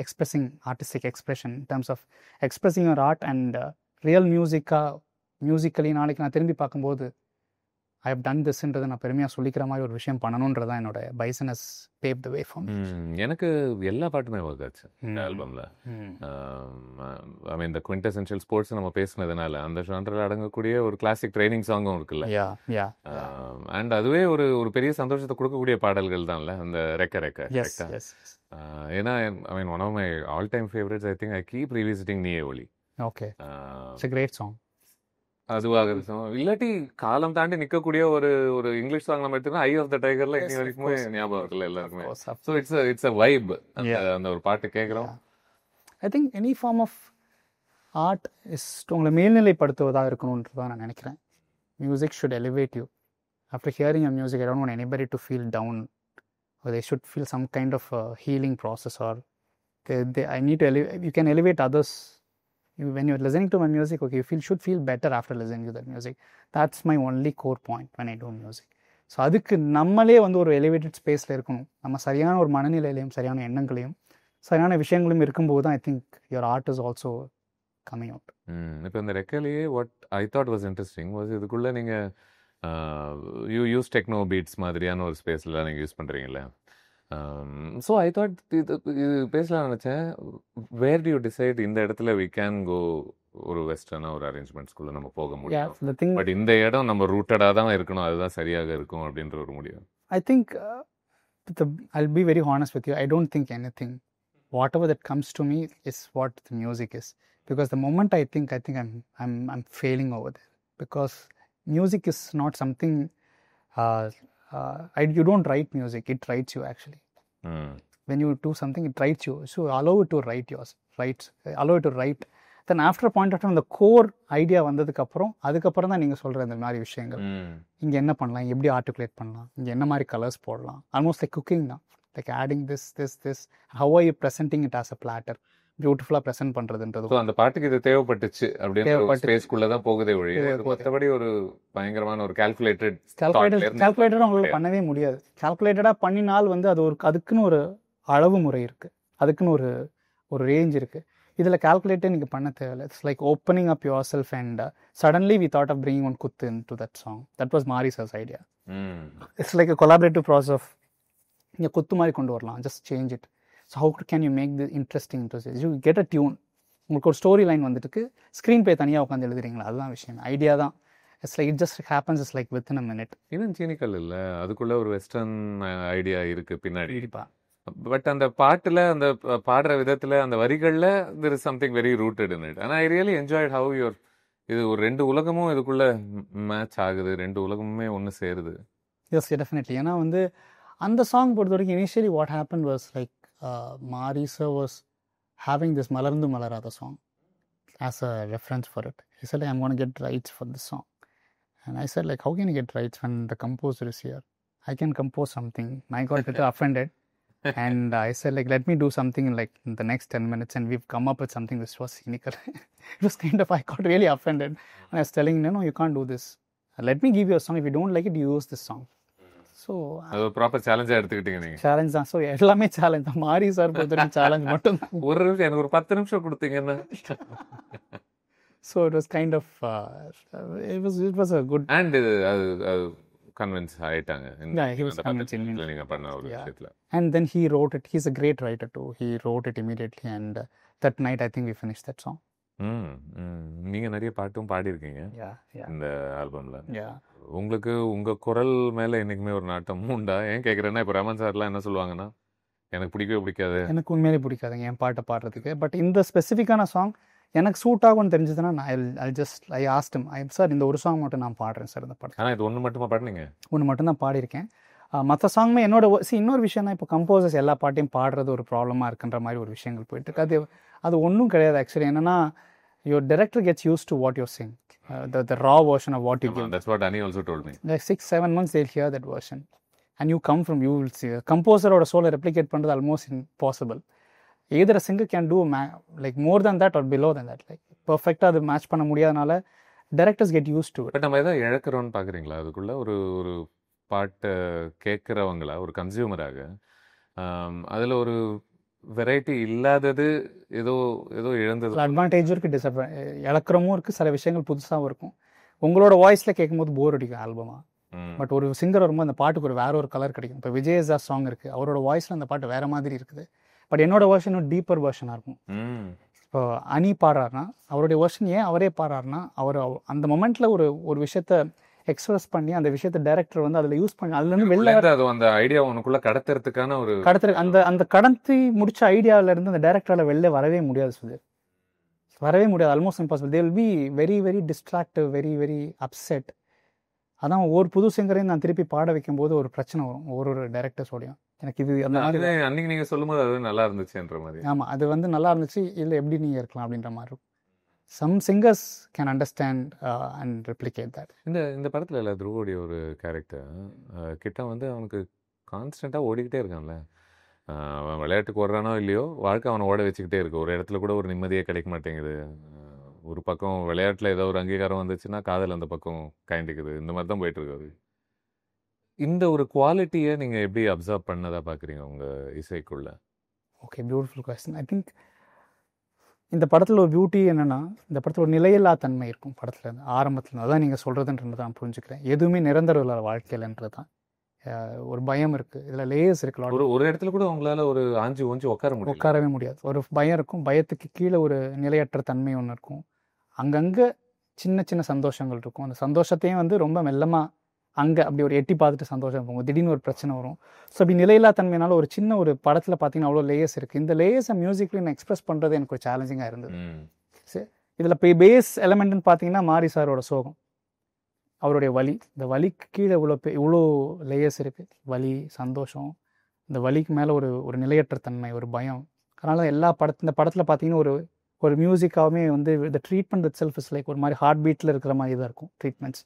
expressing artistic expression, in terms of expressing your art and real musically. நாளைக்கு நான் திரும்பி பார்க்கும்போது I have done this-ன்றதை நான் பெருமையாக சொல்லிக்கிற மாதிரி ஒரு விஷயம் பண்ணணுன்றதான் என்னோட bison has பேவ் the way for me. எனக்கு எல்லா பாட்டுமே ஒர்க் ஆச்சு இந்த ஆல்பமில். ஐ மீன் இந்த குவிண்டெசென்ஷியல் ஸ்போர்ட்ஸ் நம்ம பேசினதுனால அந்த ஜானரில் அடங்கக்கூடிய ஒரு கிளாசிக் ட்ரைனிங் சாங்கும் இருக்குல்ல. அண்ட் அதுவே ஒரு பெரிய சந்தோஷத்தை கொடுக்கக்கூடிய பாடல்கள் தான்ல அந்த ரெக்க. ஏன்னா I mean one of my all time favourites. I think I keep revisiting Neeye Oli. Okay, it's a great song. அதுவாக இல்லாட்டி காலம் தாண்டி நிற்கக்கூடிய ஒரு இங்கிலீஷ் சாங் நம்ம எடுத்துக்கோம், ஐ ஆஃப் த டைகர்ல இன்னி வரைக்குமே ஞாபகம் இருக்குல்ல எல்லாருக்குமே. ஸோ இட்ஸ் அ வைப் அந்த ஒரு பாட்டு கேட்குறோம். I think any form of art is உங்களை மேல்நிலைப்படுத்துவதாக இருக்கணுன்றதான் நான் நினைக்கிறேன். Music should elevate you. After hearing a music I don't want anybody to feel down, or they should feel some kind of healing process, or I need to you can elevate others. When you're listening to my music, okay, you should feel better after listening to that music. That's my only core point when I do music. So அதுக்கு நம்மளே வந்து ஒரு எலிவேட்டட் ஸ்பேஸில் இருக்கணும். நம்ம சரியான ஒரு மனநிலையிலையும் சரியான எண்ணங்களையும் சரியான விஷயங்களையும் இருக்கும்போது தான் I think your art is also coming out. இப்போ இந்த ரெக்கலையே what I thought was interesting was இதுக்குள்ளே நீங்கள் யூஸ் டெக்னோ பீட்ஸ் மாதிரியான ஒரு ஸ்பேஸில் நீங்கள் யூஸ் பண்ணுறீங்களே. ஸோ ஐ தாட் இது பேசலாம் நினச்சேன். வேர் டு யூ டிசைட் இந்த இடத்துல வி கேன் கோ ஒரு வெஸ்டர்னாக ஒரு அரேஞ்ச்மெண்ட்ஸ்குள்ளே நம்ம போக முடியும், பட் இந்த இடம் நம்ம ரூட்டடாக தான் இருக்கணும், அதுதான் சரியாக இருக்கும் அப்படின்ற ஒரு முடிவு? I think I'll be very honest with you, I don't think anything. Whatever that comes to me is what the music is. Because the moment I think I'm failing over there. Because music is not something you don't write music, it writes you actually. When you do something, it writes you. So allow it to write yours, allow it to write then after point of time அந்த கோர் ஐடியா வந்ததுக்கப்புறம் அதுக்கப்புறம் தான் நீங்கள் சொல்கிற இந்த மாதிரி விஷயங்கள் இங்கே என்ன பண்ணலாம், எப்படி ஆர்டிகுலேட் பண்ணலாம், இங்கே என்ன மாதிரி கலர்ஸ் போடலாம், ஆல்மோஸ்ட் லைக் குக்கிங் தான், like adding this how are you presenting it as a platter, பியூட்டிஃபுல்லாக ப்ரெசென்ட் பண்ணுறதுன்றது. அந்த பாட்டுக்கு இது தேவைப்பட்டுச்சு அப்படின்னு ஸ்பேஸ்க்குள்ள தான் போகுதே ஒழிய மற்றபடி ஒரு பயங்கரமான ஒரு கால்குலேட்டடாக அவங்களால பண்ணவே முடியாது. கால்குலேட்டடாக பண்ணினால் வந்து அது ஒரு அதுக்குன்னு ஒரு அளவு முறை இருக்குது, அதுக்குன்னு ஒரு ரேஞ்ச் இருக்குது. இதில் கால்குலேட்டே நீங்கள் பண்ண தேவையில்லை. It's like opening up yourself and suddenly we thought of bringing one குத்து into that song. That was Mari sir's idea. It's like a collaborative process of நீங்கள் குத்து மாதிரி கொண்டு வரலாம், just change it. So how can you make the interesting interest, you get a tune. உங்களுக்கு ஒரு ஸ்டோரி லைன் வந்துட்டு ஸ்க்ரீன் பே தனியாக உட்காந்து எழுதுறீங்களா, அதுதான் விஷயம், ஐடியா தான். It's like it just happens is like within a minute. Even cynical இல்லை, அதுக்குள்ளே ஒரு வெஸ்டர்ன் ஐடியா இருக்குது பின்னாடி. பட் அந்த பாட்டில் அந்த பாடுற விதத்தில் அந்த வரிகளில் there is something very rooted in it. ஆனால் I really enjoyed how இது ஒரு 2 உலகமும் இதுக்குள்ளே மேட்ச் ஆகுது, 2 உலகமுமே ஒன்று சேருது. Yes definitely. ஏன்னா வந்து அந்த சாங் பொறுத்த வரைக்கும் initially what happen was like Mari sir was having this Malarnthu Malaratha song as a reference for it. He said, I'm going to get rights for this song. And I said, like, how can you get rights when the composer is here? I can compose something. I got a little offended. And I said, like, let me do something in the next 10 minutes. And we've come up with something which was cynical. It was kind of, I got really offended. And I was telling him, no, you can't do this. Let me give you a song. If you don't like it, you use this song. So, proper சேலஞ்சாக எடுத்துக்கிட்டீங்க நீங்கள். சேலஞ்ச் தான். ஸோ எல்லாமே சேலஞ்ச் தான். மாரி சார் பொறுத்த சேலஞ்ச் மட்டும் எனக்கு ஒரு 10 நிமிஷம் கொடுத்தீங்கன்னா. So it was kind of, it was a good. And convince ஆயிட்டாங்க. Yeah, he was convincing me. நீங்க பண்ண ஒரு விஷயத்துல. And then he wrote it. He's a great writer too. He wrote it immediately, and that night I think we finished that song. நீங்க நிறைய பாட்டும் பாடியிருக்கீங்க இந்த ஆல்பம்ல. Yeah. உங்களுக்கு உங்க குரல் மேல என்னைக்குமே ஒரு நாட்டம் உண்டா? ஏன் கேட்குறேன்னா, இப்போ ரமன் சார்லாம் என்ன சொல்லுவாங்கன்னா, எனக்கு பிடிக்கவே பிடிக்காது. எனக்கு உண்மையிலே பிடிக்காதுங்க என் பாட்டை பாடுறதுக்கு. பட் இந்த ஸ்பெசிஃபிக்கான சாங் எனக்கு சூட் ஆகும்னு தெரிஞ்சதுன்னா ஐ ஆஸ்ட் ஹிம், சார் இந்த ஒரு சாங் மட்டும் நான் பாடுறேன் சார் இந்த பாட்டு. ஆனால் இது ஒன்று மட்டுமா பாடுனீங்க? ஒன்று மட்டும் தான் பாடியிருக்கேன். மற்ற சாங்குமே என்னோட இன்னொரு விஷயம் தான், இப்போ கம்போசர்ஸ் எல்லா பாட்டையும் பாடுறது ஒரு ப்ராப்ளமாக இருக்குன்ற மாதிரி ஒரு விஷயங்கள் போயிட்டுருக்கு. அது ஒன்றும் கிடையாது ஆக்சுவலி. என்னன்னா, your director gets used to what you're saying, the raw version of what you give. That's what Ani also told me. Like 6-7 months they'll hear that version, and you will see composer oda soul replicate பண்றது almost impossible. Either a singer can do like more than that or below than that, like perfect அது மேட்ச் பண்ண முடியாதனால directors get used to it. But நம்ம ஏதாவது இழக்கிறோன்னு பார்க்குறீங்களா அதுக்குள்ள? ஒரு பாட்டை கேட்குறவங்களா, ஒரு கன்சியூமராக அதில் ஒரு வெரைட்டி இல்லாதது ஏதோ இழந்தது. அட்வான்டேஜும் இருக்குது, இழக்கிறமும் இருக்குது, சில விஷயங்கள் புதுசாகவும் இருக்கும். உங்களோட வாய்ஸில் கேட்கும்போது போர் அடிக்கும் ஆல்பமாக. பட் ஒரு சிங்கர் வரும்போது அந்த பாட்டுக்கு வேற ஒரு கலர் கிடைக்கும். இப்போ விஜயஸா சாங் இருக்குது, அவரோட வாய்ஸில் அந்த பாட்டு வேறு மாதிரி இருக்குது. பட் என்னோட வெர்ஷன் ஒரு டீப்பர் வெர்ஷனாக இருக்கும். இப்போ அனி பாடுறாருனா அவருடைய வெர்ஷன் ஏன் அவரே பாடுறாருனா, அவர் அந்த மொமெண்ட்டில் ஒரு விஷயத்த எக்ஸ்பிரஸ் பண்ணி அந்த விஷயத்தை டைரக்டர் வந்து அதில் யூஸ் பண்ணி அதுலேருந்து வெளில அந்த ஐடியா உனக்குள்ள கடத்துறதுக்கான ஒரு அந்த கடத்தி முடிச்ச ஐடியாவிலேருந்து அந்த டைரக்டரால் வெளில வரவே முடியாது சுதீர், வரவே முடியாது. Almost impossible. They will be very very distractive, very very upset. அதான் ஒரு புது சிங்கரையும் நான் திருப்பி பாட வைக்கும் போது ஒரு பிரச்சனை வரும் ஒரு டைரக்டர்ஸோடையும். எனக்கு இது அந்த மாதிரி அன்னைக்கு நீங்கள் சொல்லும்போது அது நல்லா இருந்துச்சுன்ற மாதிரி. ஆமாம், அது வந்து நல்லா இருந்துச்சு, இல்லை எப்படி நீங்கள் இருக்கலாம் அப்படின்ற மாதிரி இருக்கும். Some singers can understand and replicate that. இந்த படத்தில் இல்லை துருவோடைய ஒரு கேரக்டர் கிட்ட வந்து அவனுக்கு கான்ஸ்டண்ட்டாக ஓடிக்கிட்டே இருக்கான்ல. அவன் விளையாட்டுக்கு ஓடுறானோ இல்லையோ, வாழ்க்கை அவனை ஓட வச்சுக்கிட்டே இருக்கு. ஒரு இடத்துல கூட ஒரு நிம்மதியே கிடைக்க மாட்டேங்குது. ஒரு பக்கம் விளையாட்டில் ஏதோ ஒரு அங்கீகாரம் வந்துச்சுன்னா காதல் அந்த பக்கம் காய்ண்டிக்குது. இந்த மாதிரி தான் போயிட்டுருக்காது. இந்த ஒரு குவாலிட்டியை நீங்கள் எப்படி அப்சர்வ் பண்ணதாக பார்க்குறீங்க உங்கள் இசைக்குள்ள? Okay, beautiful question. I think இந்த படத்தில் ஒரு பியூட்டி என்னென்னா, இந்த படத்தில் ஒரு நிலையில்லா தன்மை இருக்கும் படத்தில் ஆரம்பத்தில். அதான் நீங்கள் சொல்கிறதுன்றது நான் புரிஞ்சுக்கிறேன். எதுவுமே நிரந்தரம் இல்லாத வாழ்க்கையில்ன்றது தான். ஒரு பயம் இருக்குது, இதில் லேயர்ஸ் இருக்குது. ஒரு இடத்துல கூட உங்களால் ஒரு ஆஞ்சி ஊஞ்சி உட்காரவே முடியாது. ஒரு பயம் இருக்கும், பயத்துக்கு கீழே ஒரு நிலையற்ற தன்மை ஒன்று இருக்கும். அங்கங்கே சின்ன சின்ன சந்தோஷங்கள் இருக்கும். அந்த சந்தோஷத்தையும் வந்து ரொம்ப மெல்லமாக அங்கே அப்படி ஒரு எட்டி பார்த்துட்டு சந்தோஷம் போகும். திடீர்னு ஒரு பிரச்சனை வரும். ஸோ அப்படி நிலையில்லா தன்மையினால ஒரு சின்ன ஒரு படத்தில் பார்த்தீங்கன்னா அவ்வளோ லேயர்ஸ் இருக்குது. இந்த லேயர்ஸை மியூசிக்ல நான் எக்ஸ்பிரஸ் பண்ணுறது எனக்கு ஒரு சேலஞ்சிங்காக இருந்தது. சரி, இதில் இப்போ பேஸ் எலமெண்ட்னு பார்த்தீங்கன்னா மாரி சாரோட சோகம், அவருடைய வலி. இந்த வலிக்கு கீழே இவ்வளோ லேயர்ஸ் இருக்குது. வலி, சந்தோஷம், இந்த வலிக்கு மேலே ஒரு நிலையற்ற தன்மை, ஒரு பயம். அதனால் இந்த படத்தில் பார்த்தீங்கன்னா ஒரு மியூசிக்காகவே வந்து the treatment itself is like ஒரு மாதிரி ஹார்ட் பீட்டில் இருக்கிற மாதிரி தான் இருக்கும் ட்ரீட்மெண்ட்ஸ்.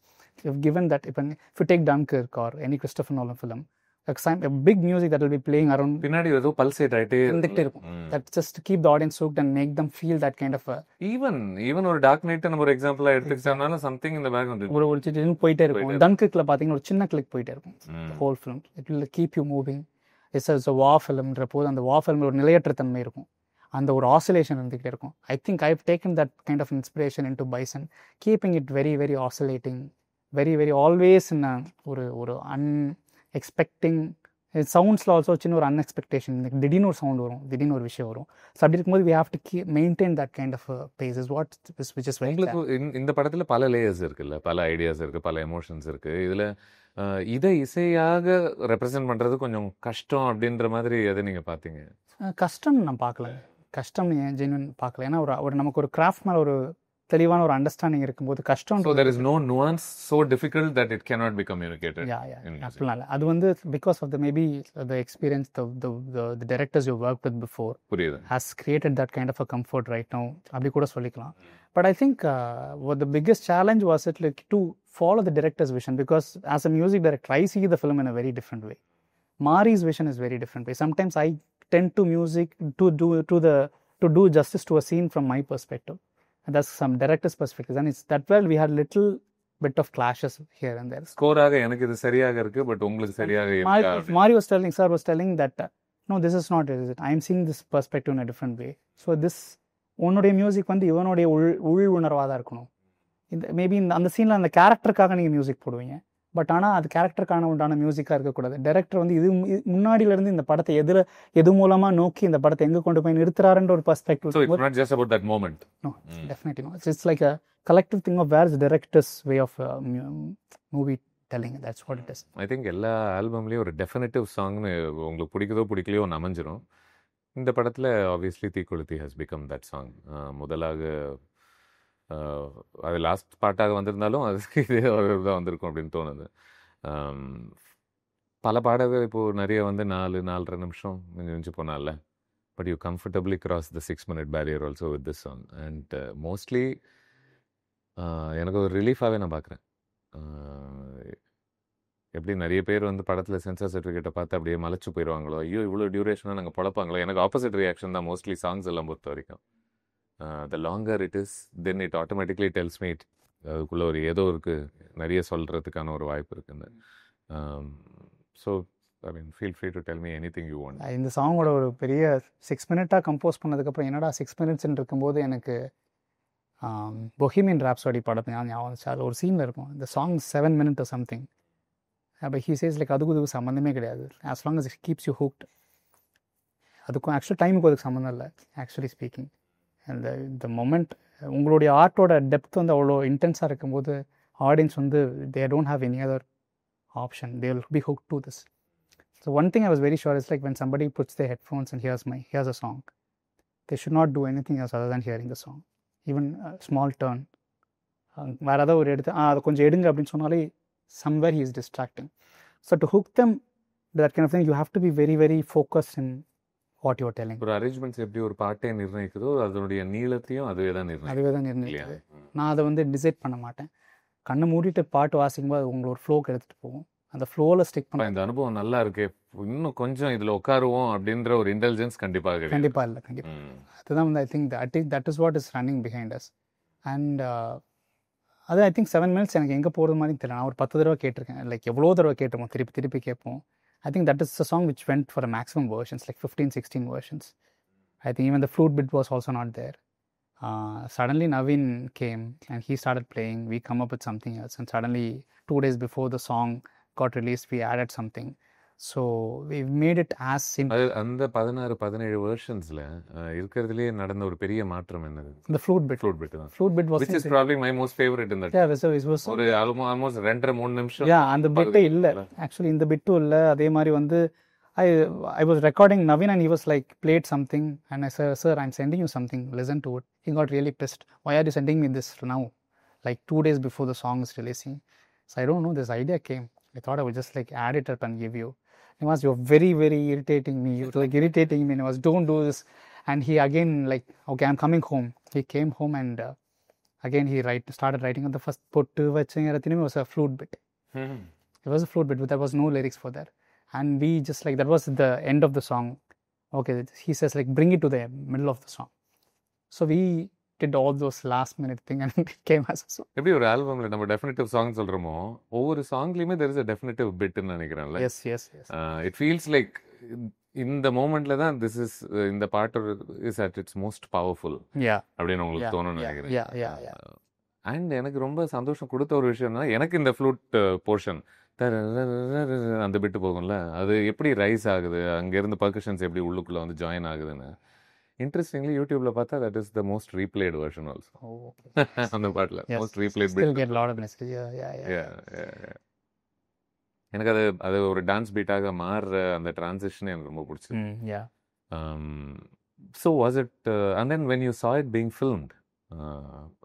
given that இப்போ if you take Dunkirk or any Christopher Nolan film, a big music that will be playing around பின்னாடி ஏதோ பல்சேட் ஆயிட்டே இருந்துகிட்டே இருக்கும். that just to keep the audience hooked and make them feel that kind of a even ஒரு டார்க் நைட் நம்ம ஒரு எக்ஸாம்பிளா எடுத்துக்கிட்டோம்னால சம்திங் இந்த பேக் வந்து ஒரு சின்ன போயிட்டே இருக்கும். டன்கிர்க்ல பாத்தீங்கன்னா ஒரு சின்ன கிளிக் போயிட்டே இருக்கும். Whole film it will keep you moving. It's a war filmன்ற போது அந்த war film ஒரு நிலையற்ற தன்மை இருக்கும். அந்த ஒரு ஆசிலேஷன் இருந்துகிட்டே இருக்கும். I think I have taken that kind of inspiration into Bison, keeping it very very oscillating, very very always in ஒரு அன்எக்ஸ்பெக்டிங் சவுண்ட்ஸில் ஆல்சோ சின்ன ஒரு அன்எக்ஸ்பெக்டேஷன், திடீர்னு ஒரு சவுண்ட் வரும், திடீர்னு ஒரு விஷயம் வரும். ஸோ அப்படி இருக்கும்போது we have to maintain that kind of pace is what which is very. இந்த படத்தில் பல லேயர்ஸ் இருக்குல்ல, பல ஐடியாஸ் இருக்குது, பல எமோஷன்ஸ் இருக்குது. இதில் இதை இசையாக ரெப்ரசென்ட் பண்ணுறது கொஞ்சம் கஷ்டம் அப்படின்ற மாதிரி எதை நீங்கள் பார்த்தீங்க? கஷ்டம் நான் பார்க்கல, கஷ்டம் ஜென்வன் பார்க்கல. ஏன்னா ஒரு நமக்கு ஒரு கிராஃப்ட் மேலே ஒரு தெளிவான ஒரு அண்டர்ஸ்டாண்டிங் இருக்கும்போது கஷ்டம். So there is no nuance so difficult that it cannot be communicated. அப்படினால அது வந்து because of the maybe the experience the directors you worked with before புரியுது has created that kind of a comfort right now, அப்படி கூட சொல்லிக்கலாம். But I think what the biggest challenge was it like to follow the director's vision, because as a music director I see the film in a very different way. Mari's vision is very different way. Sometimes I tend to music to do justice to a scene from my perspective. And that's some director's perspective, and it's that well we had little bit of clashes here and there. ஸ்கோராக எனக்கு இது சரியாக இருக்கு, பட் உங்களுக்கு சரியாக இருக்கா? Mari was telling that no, this is not it. I am seeing this perspective in a different way. So this உன்னுடைய மியூசிக் வந்து இவனுடைய உள் உணர்வாக தான் இருக்கணும். இந்த மேபி அந்த சீனில் அந்த கேரக்டருக்காக நீங்கள் மியூசிக் போடுவீங்க, பட் ஆனால் அது கேரக்டருக்கான உண்டான மியூசிக்காக இருக்கக்கூடாது. டைரக்டர் வந்து இது முன்னாடியிலேருந்து இந்த படத்தை எது மூலமாக நோக்கி இந்த படத்தை எங்கே கொண்டு போய் நிறுத்துறாருன்ற ஒரு perspective. So it's not just about that moment. No, definitely not. It's like a collective thing of where is the director's way of movie telling. That's what it is. I think எல்லா ஆல்பம்லேயும் ஒரு டெஃபினட்டிவ் சாங்னு உங்களுக்கு பிடிக்குதோ பிடிக்கலையோ ஒன்று அமைஞ்சிரும். இந்த படத்தில் obviously Theekuluthi has become that song. முதலாக அது லாஸ்ட் பாட்டாக வந்திருந்தாலும் அதுக்கு இதே ஒரு தான் வந்திருக்கும் அப்படின்னு தோணுது. பல பாடல்கள் இப்போது நிறைய வந்து 4-4.5 நிமிஷம் மிஞ்சி போனால, but you comfortably cross the 6 minute barrier also with this song. And mostly எனக்கு ஒரு ரிலீஃபாகவே நான் பார்க்குறேன். எப்படி நிறைய பேர் வந்து படத்தில் சென்சார் சர்டிஃபிகேட்டை பார்த்து அப்படியே மலைச்சு போயிடுவாங்களோ, ஐயோ இவ்வளோ டியூரேஷனாக நாங்கள் பழப்பாங்களோ, எனக்கு ஆப்போசிட் ரியாக்ஷன் தான் மோஸ்ட்லி சாங்ஸ் எல்லாம் பொறுத்த வரைக்கும். The longer it is, then it automatically tells me அதுக்குள்ளே ஒரு ஏதோ இருக்குது, நிறைய சொல்கிறதுக்கான ஒரு வாய்ப்பு இருக்குன்னு. So I mean feel free to tell me anything you want. இந்த சாங்கோட ஒரு பெரிய 6 minute கம்போஸ் பண்ணதுக்கப்புறம் என்னடா 6 minutes இருக்கும்போது எனக்கு பொஹீமியன் ராப்சோடி படத்தை ஞாபகம் வந்துச்சு. அதில் ஒரு சீனில் இருக்கும், இந்த சாங் 7 minutes or something. அப்போ ஹீ சேஸ் லைக் அதுக்கு சம்மந்தமே கிடையாது, as long as it keeps you hooked. அதுக்கும் ஆக்சுவலி டைமுக்கு அதுக்கு சம்மந்தம் இல்லை ஆக்சுவலி ஸ்பீக்கிங். அந்த இந்த மொமெண்ட் உங்களுடைய ஆர்ட்டோட டெப்த் வந்து அவ்வளோ இன்டென்ஸாக இருக்கும்போது ஆடியன்ஸ் வந்து they don't have any other option, they will be hook to this. So one thing I was very sure is like when somebody puts their headphones and hears a song, they should not do anything else other than hearing the song. Even a small turn, வேறு ஏதாவது ஒரு எடுத்து அதை கொஞ்சம் எடுங்க அப்படின்னு சொன்னாலே somewhere he is distracting. So to hook them that kind of thing, you have to be very very focused in what you are telling. ஒரு அரேஞ்ச்மெண்ட்ஸ் எப்படி ஒரு பாட்டை நிர்ணயிக்குதோ அதனுடைய நீளத்தையும் அதுவே தான் நிர்ணயிக்குது. நான் அதை வந்து டிசைட் பண்ண மாட்டேன். கண்ணை மூடிட்டு பாட்டு வாசிக்கும்போது அது உங்களை ஒரு ஃப்ளோக்கு எடுத்துகிட்டு போகும், அந்த ஃப்ளோவில் ஸ்டிக் பண்ண. இந்த அனுபவம் நல்லா இருக்கு, இன்னும் கொஞ்சம் இதில் உட்காருவோம் அப்படின்ற ஒரு இன்டெலிஜென்ஸ் கண்டிப்பாக இல்லை. கண்டிப்பாக அதுதான் வந்து I think that is what is running behind as. And அது ஐ திங்க் 7 minutes எனக்கு எங்கே போகிறது மாதிரி தெரியல. நான் ஒரு 10 தடவை கேட்டிருக்கேன், லைக் எவ்வளோ தடவை கேட்டிருப்போம், திருப்பி கேட்போம். I think that is a song which went for a maximum versions, like 15-16 versions. I think even the flute bit was also not there. Suddenly Naveen came and he started playing. We come up with something else, and suddenly 2 days before the song got released, we added something. So we made it as simple. அந்த 16-17 வெர்ஷன்ஸ்ல இருக்கிறதுலயே நடந்த ஒரு பெரிய மாற்றம் என்னது? The flute bit தான். Flute bit was which is probably my most favorite in that. Yeah, so it was ஒரு almost 2.5-3 நிமிஷம். Yeah, அந்த பிட் இல்ல actually, இந்த பிட் இல்ல. அதே மாதிரி வந்து I was recording Naveen and he was like played something and I said, sir, I'm sending you something, listen to it. He got really pissed. Why are you sending me this now, like 2 days before the song is releasing? So I don't know, this idea came. I thought I would just like add it up and give you. You're very very irritating me. You're like irritating me, and I was don't do this. And he again like, okay, I'm coming home. He came home and again he started writing on the first pottu vachengarathinu was a flute bit. It was a flute bit, but there was no lyrics for that. And we just like, that was the end of the song. Okay, he says like, bring it to the middle of the song. So we did all those last minute thing and it came as a song. எப்படி ஒரு ஆல்பம்ல நம்ம டெஃபினிட்டிவ் சாங் சொல்றோமோ ஒவ்வொரு சாங்லயுமே there is a definitive bitன்னு நினைக்கிறேன்ல. Yes, yes, yes. It feels like இந்த மோமெண்ட்ல தான் this is இந்த பாட்டு is at its most powerful Yeah, அப்படின்னு உங்களுக்கு yeah, தோணும்னு yeah, நினைக்கிறேன். yeah, yeah, yeah. அண்ட் எனக்கு ரொம்ப சந்தோஷம் கொடுத்த ஒரு விஷயம்னா எனக்கு இந்த ஃப்ளூட் போர்ஷன் அந்த பிட்டு போகும்ல அது எப்படி ரைஸ் ஆகுது அங்கேருந்து பர்கஷன்ஸ் எப்படி உள்ளுக்குள்ளே வந்து ஜாயின் ஆகுதுன்னு இன்ட்ரெஸ்டிங்லி யூடியூப்ல பார்த்தா that is the most replayed version also. Oh, okay. அந்த பாட்டில் Yes, most replayed still bit. get a lot of messages. Yeah, yeah, yeah. எனக்கு அது ஒரு டான்ஸ் பீட்டாக மாறுற அந்த டிரான்சிஷன் எனக்கு ரொம்ப பிடிச்சது. Yeah. So was it and then when you saw it being filmed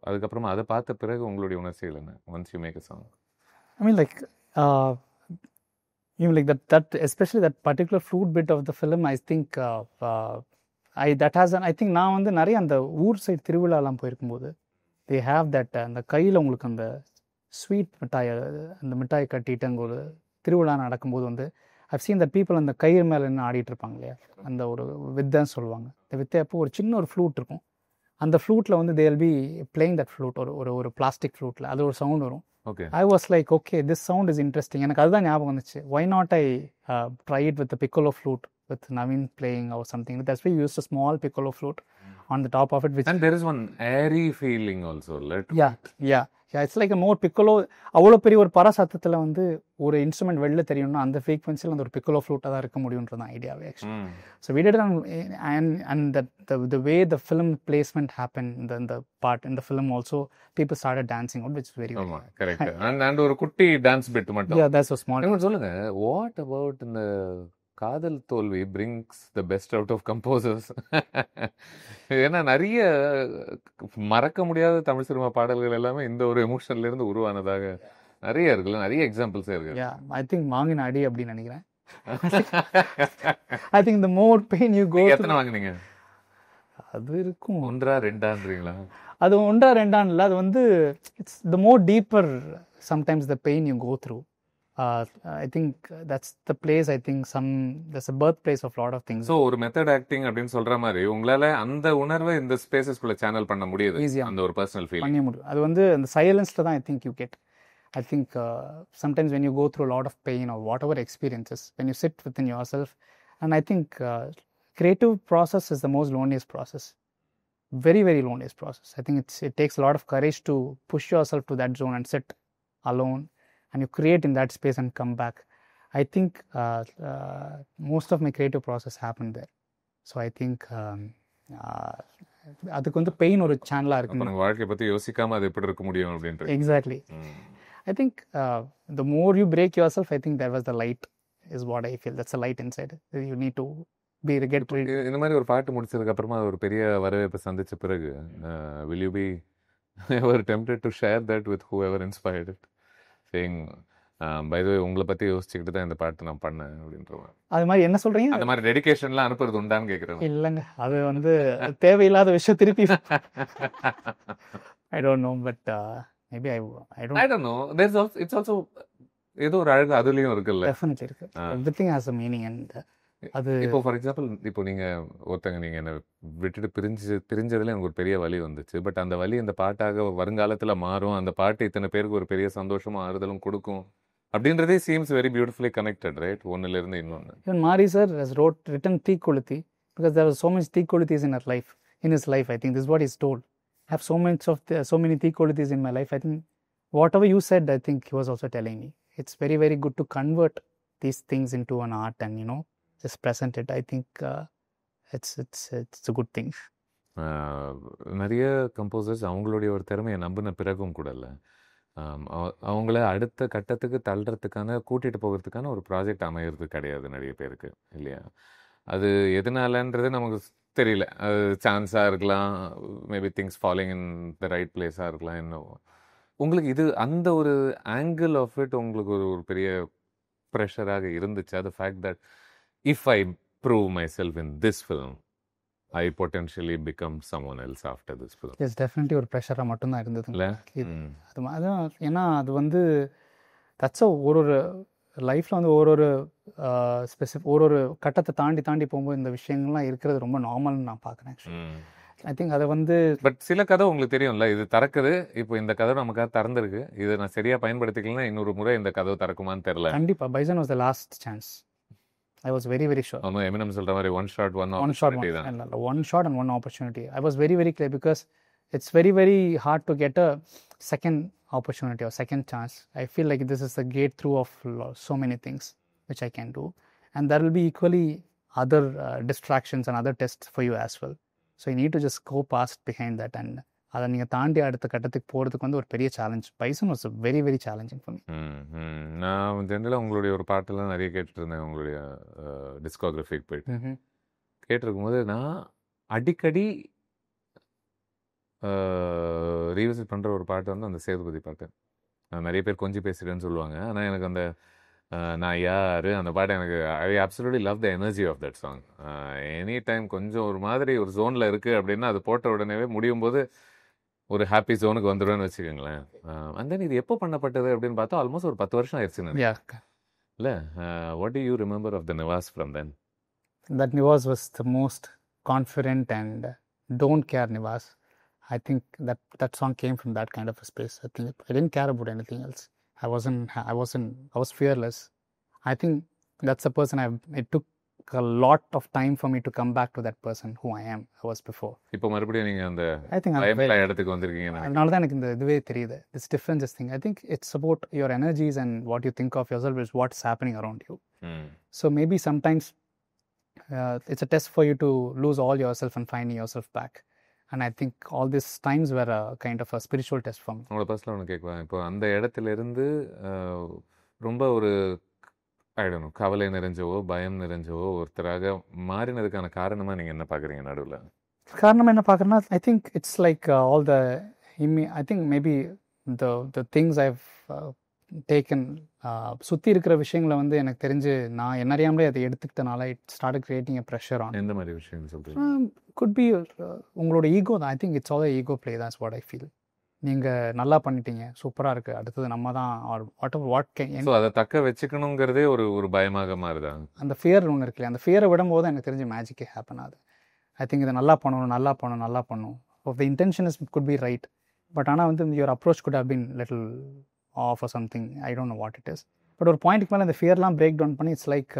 அதுக்கப்புறமா அதை பார்த்த பிறகு உங்களுடைய உணர்ச்சிகள் என்ன once you make a song? I mean, like, even like that, especially that particular flute bit of the film, I think, I think நான் வந்து நிறைய அந்த ஊர் சைடு திருவிழாலாம் போயிருக்கும்போது they have that அந்த கையில் உங்களுக்கு அந்த ஸ்வீட் மிட்டாய் அந்த மிட்டாய் கட்டிட்டு அங்கே ஒரு திருவிழா நடக்கும்போது வந்து I've seen that people அந்த கயிறு மேலே நின்று ஆடிட்டு இருப்பாங்க இல்லையா, அந்த ஒரு வித்தைன்னு சொல்லுவாங்க. இந்த வித்தை அப்போ ஒரு சின்ன ஒரு ஃப்ளூட் இருக்கும். அந்த ஃப்ளூட்டில் வந்து they will be playing that flute ஒரு பிளாஸ்டிக் ஃப்ளூட்டில் அது ஒரு சவுண்ட் வரும். Okay. I was like, okay, this sound is interesting. எனக்கு அதுதான் ஞாபகம் வந்துச்சு. Why not I try it with the piccolo flute with Naveen playing or something. That's why we used a small piccolo flute on the top of it. Which and there is one airy feeling also. Yeah, it's like a more piccolo. அவ்வளோ பெரிய ஒரு பர சத்தத்தில் வந்து ஒரு இன்ஸ்ட்ருமெண்ட் வெளில தெரியும்னா அந்த ஃப்ரீக்வன்சியில் அந்த ஒரு பிக்கோலோ ஃப்ளூட்டாக தான் இருக்க முடியுன்றது தான் ஐடியாவே actually. So we did it and the way the film placement happened in the part in the film also, people started dancing out, which is very correct. and ஒரு குட்டி டான்ஸ் பிட் மட்டும். Yeah, that's so small. சொல்லுங்க, what about இந்த காதல் தோல்வி brings the best out of composers? ஏன்னா நிறைய மறக்க முடியாத தமிழ் சினிமா பாடல்கள் எல்லாமே இந்த ஒரு எமோஷன்ல இருந்து உருவானதாக நிறைய இருக்குல்ல, நிறைய எக்ஸாம்பிள்ஸே இருக்கு. Yeah, I think வாங்கின அடி அப்படின்னு நினைக்கிறேன். I think the more pain you go through. எத்தனை வாங்குனீங்க? அது இருக்கும் 1-2ன்றீங்களா? அது 1-2 இல்லை, அது வந்து it's the more deeper sometimes the pain you go through. I think that's the place. I think there's a birthplace of a lot of things. So ஒரு மெத்தட் ஆக்டிங் அப்படின்னு சொல்ற மாதிரி உங்களால அந்த உணர்வை இந்த ஸ்பேசஸ்குள்ள சேனல் பண்ண முடியுது, அந்த ஒரு பர்சனல் ஃபீலிங் பண்ண முடியும். அது வந்து அந்த சைலன்ஸ்ல தான் I think you get. I think sometimes when you go through a lot of pain or whatever experiences, when you sit within yourself, and I think creative process is the most loneliest process. Very, very loneliest process. I think it takes a lot of courage to push yourself to that zone and sit alone. And you create in that space and come back. I think most of my creative process happened there. So I think அதுக்கு வந்து பெயின் ஒரு சேனலாக இருக்கு. நம்ம வாழ்க்கையை பற்றி யோசிக்காம அது எப்படி இருக்க முடியும் அப்படின்ட்டு. Exactly. I think the more you break yourself, I think that was the light is what I feel. That's a light inside. You need to get rid. இந்த மாதிரி ஒரு பாட்டு முடிச்சதுக்கு அப்புறமா ஒரு பெரிய வரவேற்பை சந்திச்ச பிறகு will you be ever tempted to share that with whoever inspired it? saying by the way உங்களை பத்தி யோசிச்சுக்கிட்டு தான் இந்த பாட்டு நான் பண்ணேன் அப்படின்ற அது மாதிரி என்ன சொல்றீங்க? அந்த மாதிரி டெடிகேஷன்லாம் அனுப்புறது உண்டான்னு கேட்குறேன். இல்லைங்க, அது வந்து தேவையில்லாத விஷயம் திருப்பி. I don't know, but maybe I don't know. There's also it's also ஏதோ ஒரு அழகு அதுலயும் இருக்குல்ல. Definitely இருக்கு. Everything has a meaning and அது இப்போ ஃபார் எக்ஸாம்பிள் இப்போ ஒருத்தங்க நீங்கள் என்னை விட்டுட்டு பிரிஞ்சதுல எனக்கு ஒரு பெரிய வலி வந்துச்சு. பட் அந்த வலி இந்த பாட்டாக வருங்காலத்தில் மாறும், அந்த பாட்டு இத்தனை பேருக்கு ஒரு பெரிய சந்தோஷமும் ஆறுதலும் கொடுக்கும் அப்படின்றதே seems very beautifully connected, right? ஒன்னுலேருந்து இன்னொன்று. Even Mari sir has written Teekoluthi because there was so much Teekoluthis in his life. I think this is what he's told. I have so many Teekoluthis in my life. I think whatever you said, I think he was also telling me. It's very, very good to convert these things into an art and just present it. I think it's a good thing. நிறைய கம்போசர்ஸ் அவங்களுடைய ஒரு திறமையை நம்பின பிறகும் கூட இல்லை, அவங்கள அடுத்த கட்டத்துக்கு தள்ளுறதுக்கான கூட்டிகிட்டு போகிறதுக்கான ஒரு ப்ராஜெக்ட் அமையிறது கிடையாது நிறைய பேருக்கு, இல்லையா? அது எதனாலன்றது நமக்கு தெரியல. அது சான்ஸாக இருக்கலாம், maybe things following in the right பிளேஸாக இருக்கலாம். இன்னும் உங்களுக்கு இது அந்த ஒரு ஆங்கிள் ஆஃப் இட் உங்களுக்கு ஒரு பெரிய ப்ரெஷராக இருந்துச்சு, அது fact that if I prove myself in this film, I potentially become someone else after this film. Yes definitely ஒரு ப்ரெஷராக மட்டும்தான் இருந்தது இல்லை அதுதான். ஏன்னா அது வந்து தட்ஸ் ஒரு லைஃப்பில் வந்து ஒரு ஒரு கட்டத்தை தாண்டி போகும்போது இந்த விஷயங்கள்லாம் இருக்கிறது ரொம்ப நார்மல்னு நான் பார்க்குறேன். ஐ திங்க் அதை வந்து பட் சில கதை உங்களுக்கு தெரியும்ல, இது திறக்குது, இப்போ இந்த கதை நமக்காக திறந்துருக்கு, இதை நான் சரியாக பயன்படுத்திக்கலாம், இன்னொரு முறை இந்த கதவை திறக்குமான்னு தெரியல. கண்டிப்பாக Bison was the last chance. I was very, very sure. ஒன்றும் எமினம் சொல்கிற மாதிரி one shot one and one opportunity. I was very, very clear because it's very, very hard to get a second opportunity or second chance. I feel like this is the gate through of so many things which I can do. And there will be equally other distractions and other tests for you as well. So you need to just go past behind that and அதை நீங்கள் தாண்டி அடுத்த கட்டத்துக்கு போகிறதுக்கு வந்து ஒரு பெரிய challenge. Bison was very very challenging for me. நான் ஜென்ரலாக உங்களுடைய ஒரு பாட்டெல்லாம் நிறைய கேட்டுட்டு இருந்தேன், உங்களுடைய டிஸ்கோகிராஃபிக்கு போயிட்டு கேட்டிருக்கும்போது நான் அடிக்கடி ரீவிசிட் பண்ணுற ஒரு பாட்டு வந்து அந்த சேதுபதி பாட்டு. நிறைய பேர் கொஞ்சம் பேசுகிறேன்னு சொல்லுவாங்க, ஆனால் எனக்கு அந்த நான் யார் அந்த பாட்டு எனக்கு I absolutely love the energy of that song. Any time கொஞ்சம் ஒரு மாதிரி ஒரு ஜோனில் இருக்குது அப்படின்னா அது போட்ட உடனே முடியும் போது ஒரு ஹாப்பி ஜோனுக்கு வந்துடுவேன்னு வச்சுக்கோங்களேன். அண்ட் தென் இது எப்போ பண்ணப்பட்டது அப்படின்னு பார்த்தா ஆல்மோஸ்ட் ஒரு 10 வருஷம் ஆயிடுச்சுன்னு இல்லை. What do you remember of the Nivas from then? That Nivas was the most confident and don't care Nivas. I think that song came from that kind of a space. I think I didn't care about anything else. I was fearless. I think that's the person it took a lot of time for me to come back to that person who I was before. இப்போ மறுபடியும் நீங்க அந்த I think இடத்துக்கு வந்திருக்கீங்க. அதனால தான் எனக்கு இந்த இதுவே தெரியுது. This difference thing. I think it's about your energies and what you think of yourself is what's happening around you. So maybe sometimes it's a test for you to lose all yourself and finding yourself back. And I think all these times were a kind of a spiritual test for me. உங்களோட பர்சனலாக ஒன்று கேட்குவேன். இப்போ அந்த இடத்துல இருந்து ரொம்ப ஒரு கவலை நிறைஞ்சவோ பயம் நிறைஞ்சவோ ஒருத்தராக மாறினதுக்கான காரணமாக நீங்கள் என்ன பார்க்குறீங்க? நடுவில் காரணம் என்ன பார்க்குறேன்னா I think it's like all the I think maybe the things I've taken சுற்றி இருக்கிற விஷயங்களை வந்து எனக்கு தெரிஞ்சு நான் என்ன அறியாமலே அதை எடுத்துக்கிட்டனால it started creating a pressure on. எந்த மாதிரி விஷயம் சொல்கிறீங்க? could be உங்களோட ஈகோ தான். I think it's all a ego play. That's what I feel. நீங்கள் நல்லா பண்ணிட்டீங்க, சூப்பராக இருக்குது, அடுத்தது நம்ம தான் ஸோ அதை தக்க வச்சுக்கணுங்கிறதே ஒரு பயமாக மாறுதா? அந்த ஃபியர் ஒன்று இருக்குல்ல, அந்த ஃபியரை விடும்போது எனக்கு தெரிஞ்ச மேஜிக்கே ஹேப்பன் ஆகுது. ஐ திங்க் இதை நல்லா பண்ணணும். The intention is good be right, but ஆனால் வந்து your approach could have been little off or something. I don't know what it is. But ஒரு பாயிண்ட்டுக்கு மேலே இந்த ஃபியர்லாம் பிரேக் டவுன் பண்ணி it's like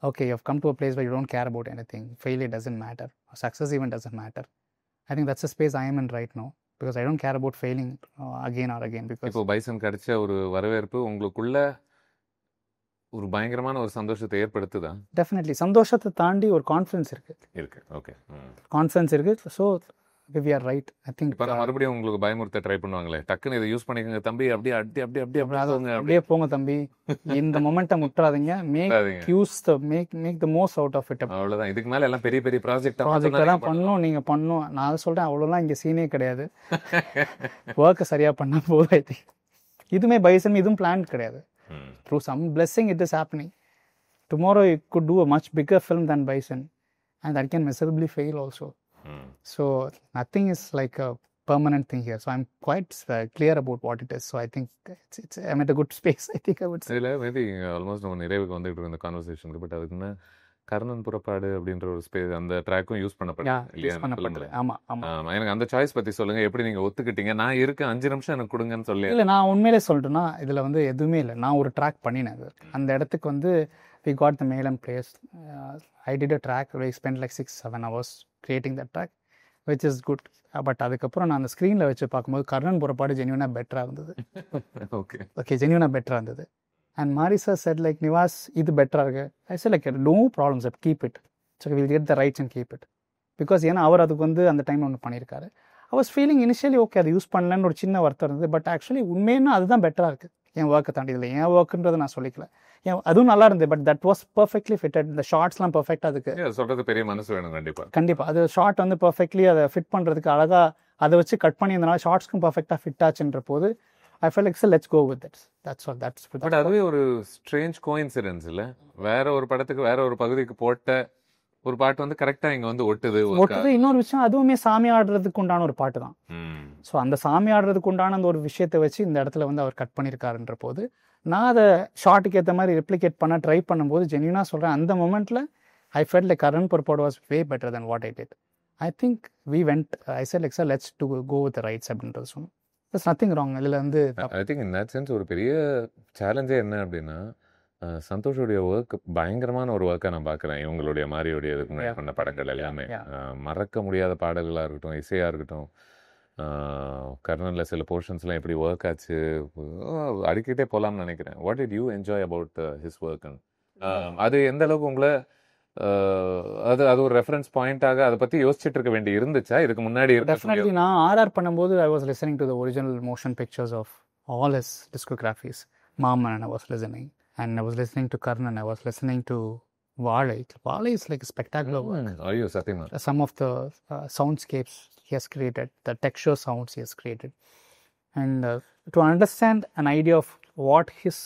okay, you have come to a place where you don't care about anything. Failure doesn't matter. Success even doesn't matter. I think that's the space I am in right now because I don't care about failing again or again. Because இப்போ பைசன் கிடைச்ச ஒரு வரவேற்பு உங்களுக்குள்ள ஒரு பயங்கரமான ஒரு சந்தோஷத்தை ஏற்படுத்துதா? டெஃபினெட்லி. சந்தோஷத்தை தாண்டி ஒரு கான்ஃபிடன்ஸ் இருக்கு. ஓகே, கான்ஃபிடன்ஸ் இருக்கு. So we are right. I think இப்போ மறுபடியும் உங்களுக்கு பயமுறுத்த ட்ரை பண்ணுவாங்களே, டக்குன்னு இதை யூஸ் பண்ணிக்கோங்க தம்பி, அப்படியே போங்க தம்பி, இந்த மொமெண்டம் முற்றாதீங்க, make the most out of it. அவ்வளவுதான். இதுக்கு மேல எல்லாம் பெரிய பெரிய ப்ராஜெக்ட் எல்லாம் பண்ணணும், நீங்க பண்ணணும். நான் சொல்றேன் அவ்வளோலாம் இங்கே சீனே கிடையாது. ஒர்க்கை சரியா பண்ணா போதும். ஐ திங்க் இதுவுமே பைசன் இதுவும் பிளான் கிடையாது. Through some blessing it is happening. Tomorrow it could do a much bigger film than Bison and that can miserably fail also. So nothing is like a permanent thing here. So I'm quite clear about what it is. So I think I'm at a good space. I think I would say. Maybe almost நம்ம நிறைவுக்கு வந்துட்டு இருந்த கான்வர்சேஷனுக்கு. பட் அதுக்குன்னா கர்ணன் புறப்பாடு அப்படின்ற ஒரு ஸ்பேஸ் அந்த ட்ராக்கும் யூஸ் பண்ணப்பட்டது. ஆமாம். எனக்கு அந்த சாய்ஸ் பற்றி சொல்லுங்கள். எப்படி நீங்கள் ஒத்துக்கிட்டீங்க? நான் இருக்கேன், 5 நிமிஷம் எனக்கு கொடுங்கன்னு சொல்லி. இல்லை, நான் உண்மையிலே சொல்லிட்டேன்னா இதில் வந்து எதுவுமே இல்லை. நான் ஒரு ட்ராக் பண்ணினேன். அந்த இடத்துக்கு வந்து we got the mail and place. I did a track. We spent like 6-7 hours creating that track, which is good. But அதுக்கப்புறம் நான் அந்த ஸ்க்ரீனில் வச்சு பார்க்கும்போது கர்ணன் புறப்பாடு ஜென்யூனாக பெட்டராக இருந்தது. ஓகே, ஜென்யூனாக பெட்டராக இருந்தது. And Marisa said like, Nivas, இது பெட்டராக இருக்கு. I said like, no problems, keep it. So we'll get the rights and keep it. Because ஏன்னா அவர் அதுக்கு வந்து அந்த டைம் ஒன்று பண்ணியிருக்காரு. I was feeling initially okay, அதை யூஸ் பண்ணலன்னு ஒரு சின்ன வருத்தம் இருந்தது. பட் ஆக்சுவலி உண்மையான அதுதான் பெட்டராக இருக்குது. என் ஒர்க்கை தாண்டி இதில் என் ஒர்க்குன்றதை நான் சொல்லிக்கல. அதுவும் நல்லா இருந்தது. But that was perfectly fitted. இந்த ஷார்ட்ஸ்லாம் பர்ஃபெக்டாக அதுக்கு சொல்கிறது பெரிய மனசு வேணும். கண்டிப்பாக அது ஷார்ட் வந்து பர்ஃபெக்ட்லி அதை ஃபிட் பண்ணுறதுக்கு அழகாக அதை வச்சு கட் பண்ணியிருந்தனால ஷார்ட்ஸ்க்கும் பர்ஃபெக்டாக ஃபிட் ஆச்சுன்ற போது I felt like, so let's go with it. That's all. But அதுவே ஒரு ஸ்ட்ரேஞ்ச் கோயின்சிடன்ஸ் இல்லை? வேற ஒரு படத்துக்கு வேற ஒரு பகுதிக்கு போட்ட ஒரு பாட்டு வந்து கரெக்டா இங்க வந்து ஒட்டுது. ஒட்டுது. இன்னொரு விஷயம், அதுவுமே சாமி ஆடுறதுக்கு உண்டான ஒரு பாட்டு தான். ஸோ அந்த சாமி ஆடுறதுக்கு உண்டான அந்த ஒரு விஷயத்தை வச்சு இந்த இடத்துல வந்து அவர் கட் பண்ணியிருக்காருன்ற போது, நான் அதை ஷார்ட்டுக்கு ஏற்ற மாதிரி ரெப்ளிகேட் பண்ண ட்ரை பண்ணும்போது ஜென்யூனாக சொல்கிறேன், அந்த மொமெண்ட்டில் ஐ ஃபெல்ட் லைக் கரண் பர்பாட் was way better than what I did. I think we went, I said like sir let's to go with rights அப்படின்றது சொன்னோம். It's nothing wrong. இதில் வந்து I think in that sense ஒரு பெரிய சேலஞ்சே என்ன அப்படின்னா, சந்தோஷோடைய ஒர்க் பயங்கரமான ஒரு ஒர்க்காக நான் பார்க்குறேன். இவங்களுடைய மாதிரியோடைய இதுக்கு முன்னாடி பண்ண படங்கள் எல்லாமே மறக்க முடியாத பாடல்களாக இருக்கட்டும், இசையாக இருக்கட்டும். கர்ணனில் சில போர்ஷன்ஸ்லாம் எப்படி ஒர்க் ஆச்சு அடிக்கிட்டே போகலாம்னு நினைக்கிறேன். What did you enjoy about his work? அது எந்த அளவுக்கு உங்களை அது அது ஒரு ரெஃபரன்ஸ் பாயிண்டாக அதை பற்றி யோசிச்சுட்டு இருக்க வேண்டி இருந்துச்சா இதுக்கு முன்னாடி? டெஃபினெட்லி. நான் ஆர்ஆர் பண்ணும்போது I was listening to the original motion pictures of all his discographies. மாமன் I was listening, and I was listening to Karnan, I was listening to Valai. Valai is like a spectacular work. Ayyo, Satyam. Some of the soundscapes he has created, the texture sounds he has created. And to understand an idea of what his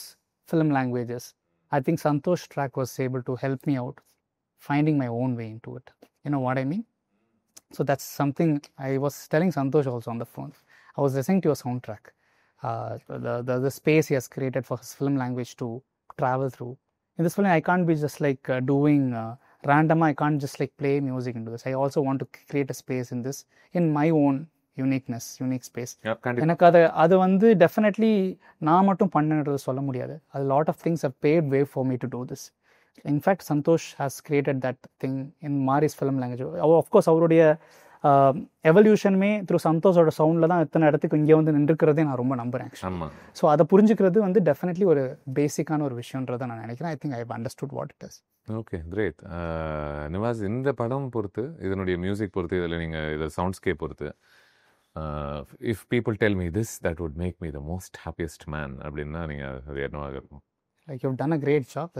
film language is, I think Santosh track was able to help me out finding my own way into it. You know what I mean? So that's something I was telling Santosh also on the phone. I was listening to a soundtrack. The space he has created for his film language to travel through. In this film, I can't be just like doing random. I can't just like play music into this. I also want to create a space in this, in my own uniqueness, unique space. எனக்கு அது வந்து டெஃபினெட்லி நான் மட்டும் பண்ணுன்றது சொல்ல முடியாது. A lot of things have paved way for me to do this. In fact, Santosh has created that thing in Mari's film language. Of course, அவருடைய எவல்யூஷனுமே த்ரூ சந்தோஷோட சவுண்டில் தான் இத்தனை இடத்துக்கு இங்கே வந்து நின்றுக்கிறதே நான் ரொம்ப நம்புகிறேன். ஸோ அதை புரிஞ்சுக்கிறது வந்து டெஃபினெட்லி ஒரு பேசிக்கான ஒரு விஷயன்றதை நான் நினைக்கிறேன். I think I understood what it is. Okay, great. Nivas, இந்த படம் பொறுத்து, இதனுடைய மியூசிக் பொறுத்து, இதில் நீங்கள் இதை சவுண்ட்ஸ்கேப் பொறுத்து, if people tell me this that would make me the most happiest man அப்படின்னா நீங்கள் அது என்னவாக இருக்கும்? Like you've done a great job.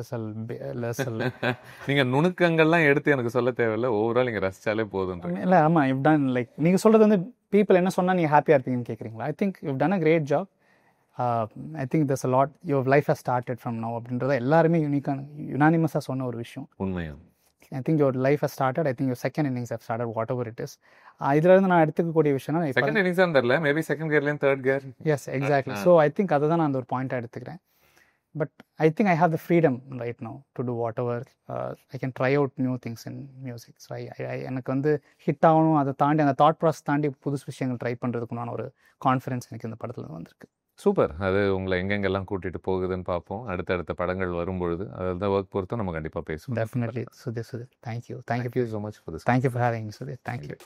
நீங்கள் நுணுக்கங்கள்லாம் எடுத்து எனக்கு சொல்ல தேவையில்லை, ஓவரால் நீங்கள் ரசிச்சாலே போதும். இல்லை, ஆமாம், you've done like நீங்கள் சொல்கிறது வந்து பீப்புள் என்ன சொன்னால் நீங்கள் ஹாப்பியாக இருப்பீங்கன்னு கேட்குறீங்களா? I think you've done a great job. I think there's a lot your life has started from now அப்படின்றத எல்லாருமே யுனானிமஸாக சொன்ன ஒரு விஷயம். உண்மையா? I think your life has started. I think your second innings have started, whatever it is. இதுல இருந்து நான் எடுத்துக்கக்கூடிய விஷயம்னா செகண்ட் இன்னிங்ஸாக தெரியல, மேபி செகண்ட் கியர்லேயும் third gear. Yes, exactly. So I think அதை தான் நான் அந்த ஒரு பாயிண்ட்டாக எடுத்துக்கிறேன். But I think I have the freedom right now to do whatever. I can try out new things in music. So எனக்கு வந்து ஹிட் ஆகணும், அதை தாண்டி அந்த தாட் ப்ராசஸ் தாண்டி புதுசு விஷயங்கள் ட்ரை பண்ணுறதுக்குண்டான ஒரு கான்ஃபிடன்ஸ் எனக்கு இந்த படத்தில் வந்திருக்கு. சூப்பர். அது உங்களை எங்கெங்கெல்லாம் கூட்டிகிட்டு போகுதுன்னு பார்ப்போம். அடுத்தடுத்த படங்கள் வரும்பொழுது அதில் தான் ஒர்க் பொறுத்தும் நம்ம கண்டிப்பாக பேசுவோம். Definitely. Sudhir, thank you so much for this. Thank you for having me, Sudhir. Thank you.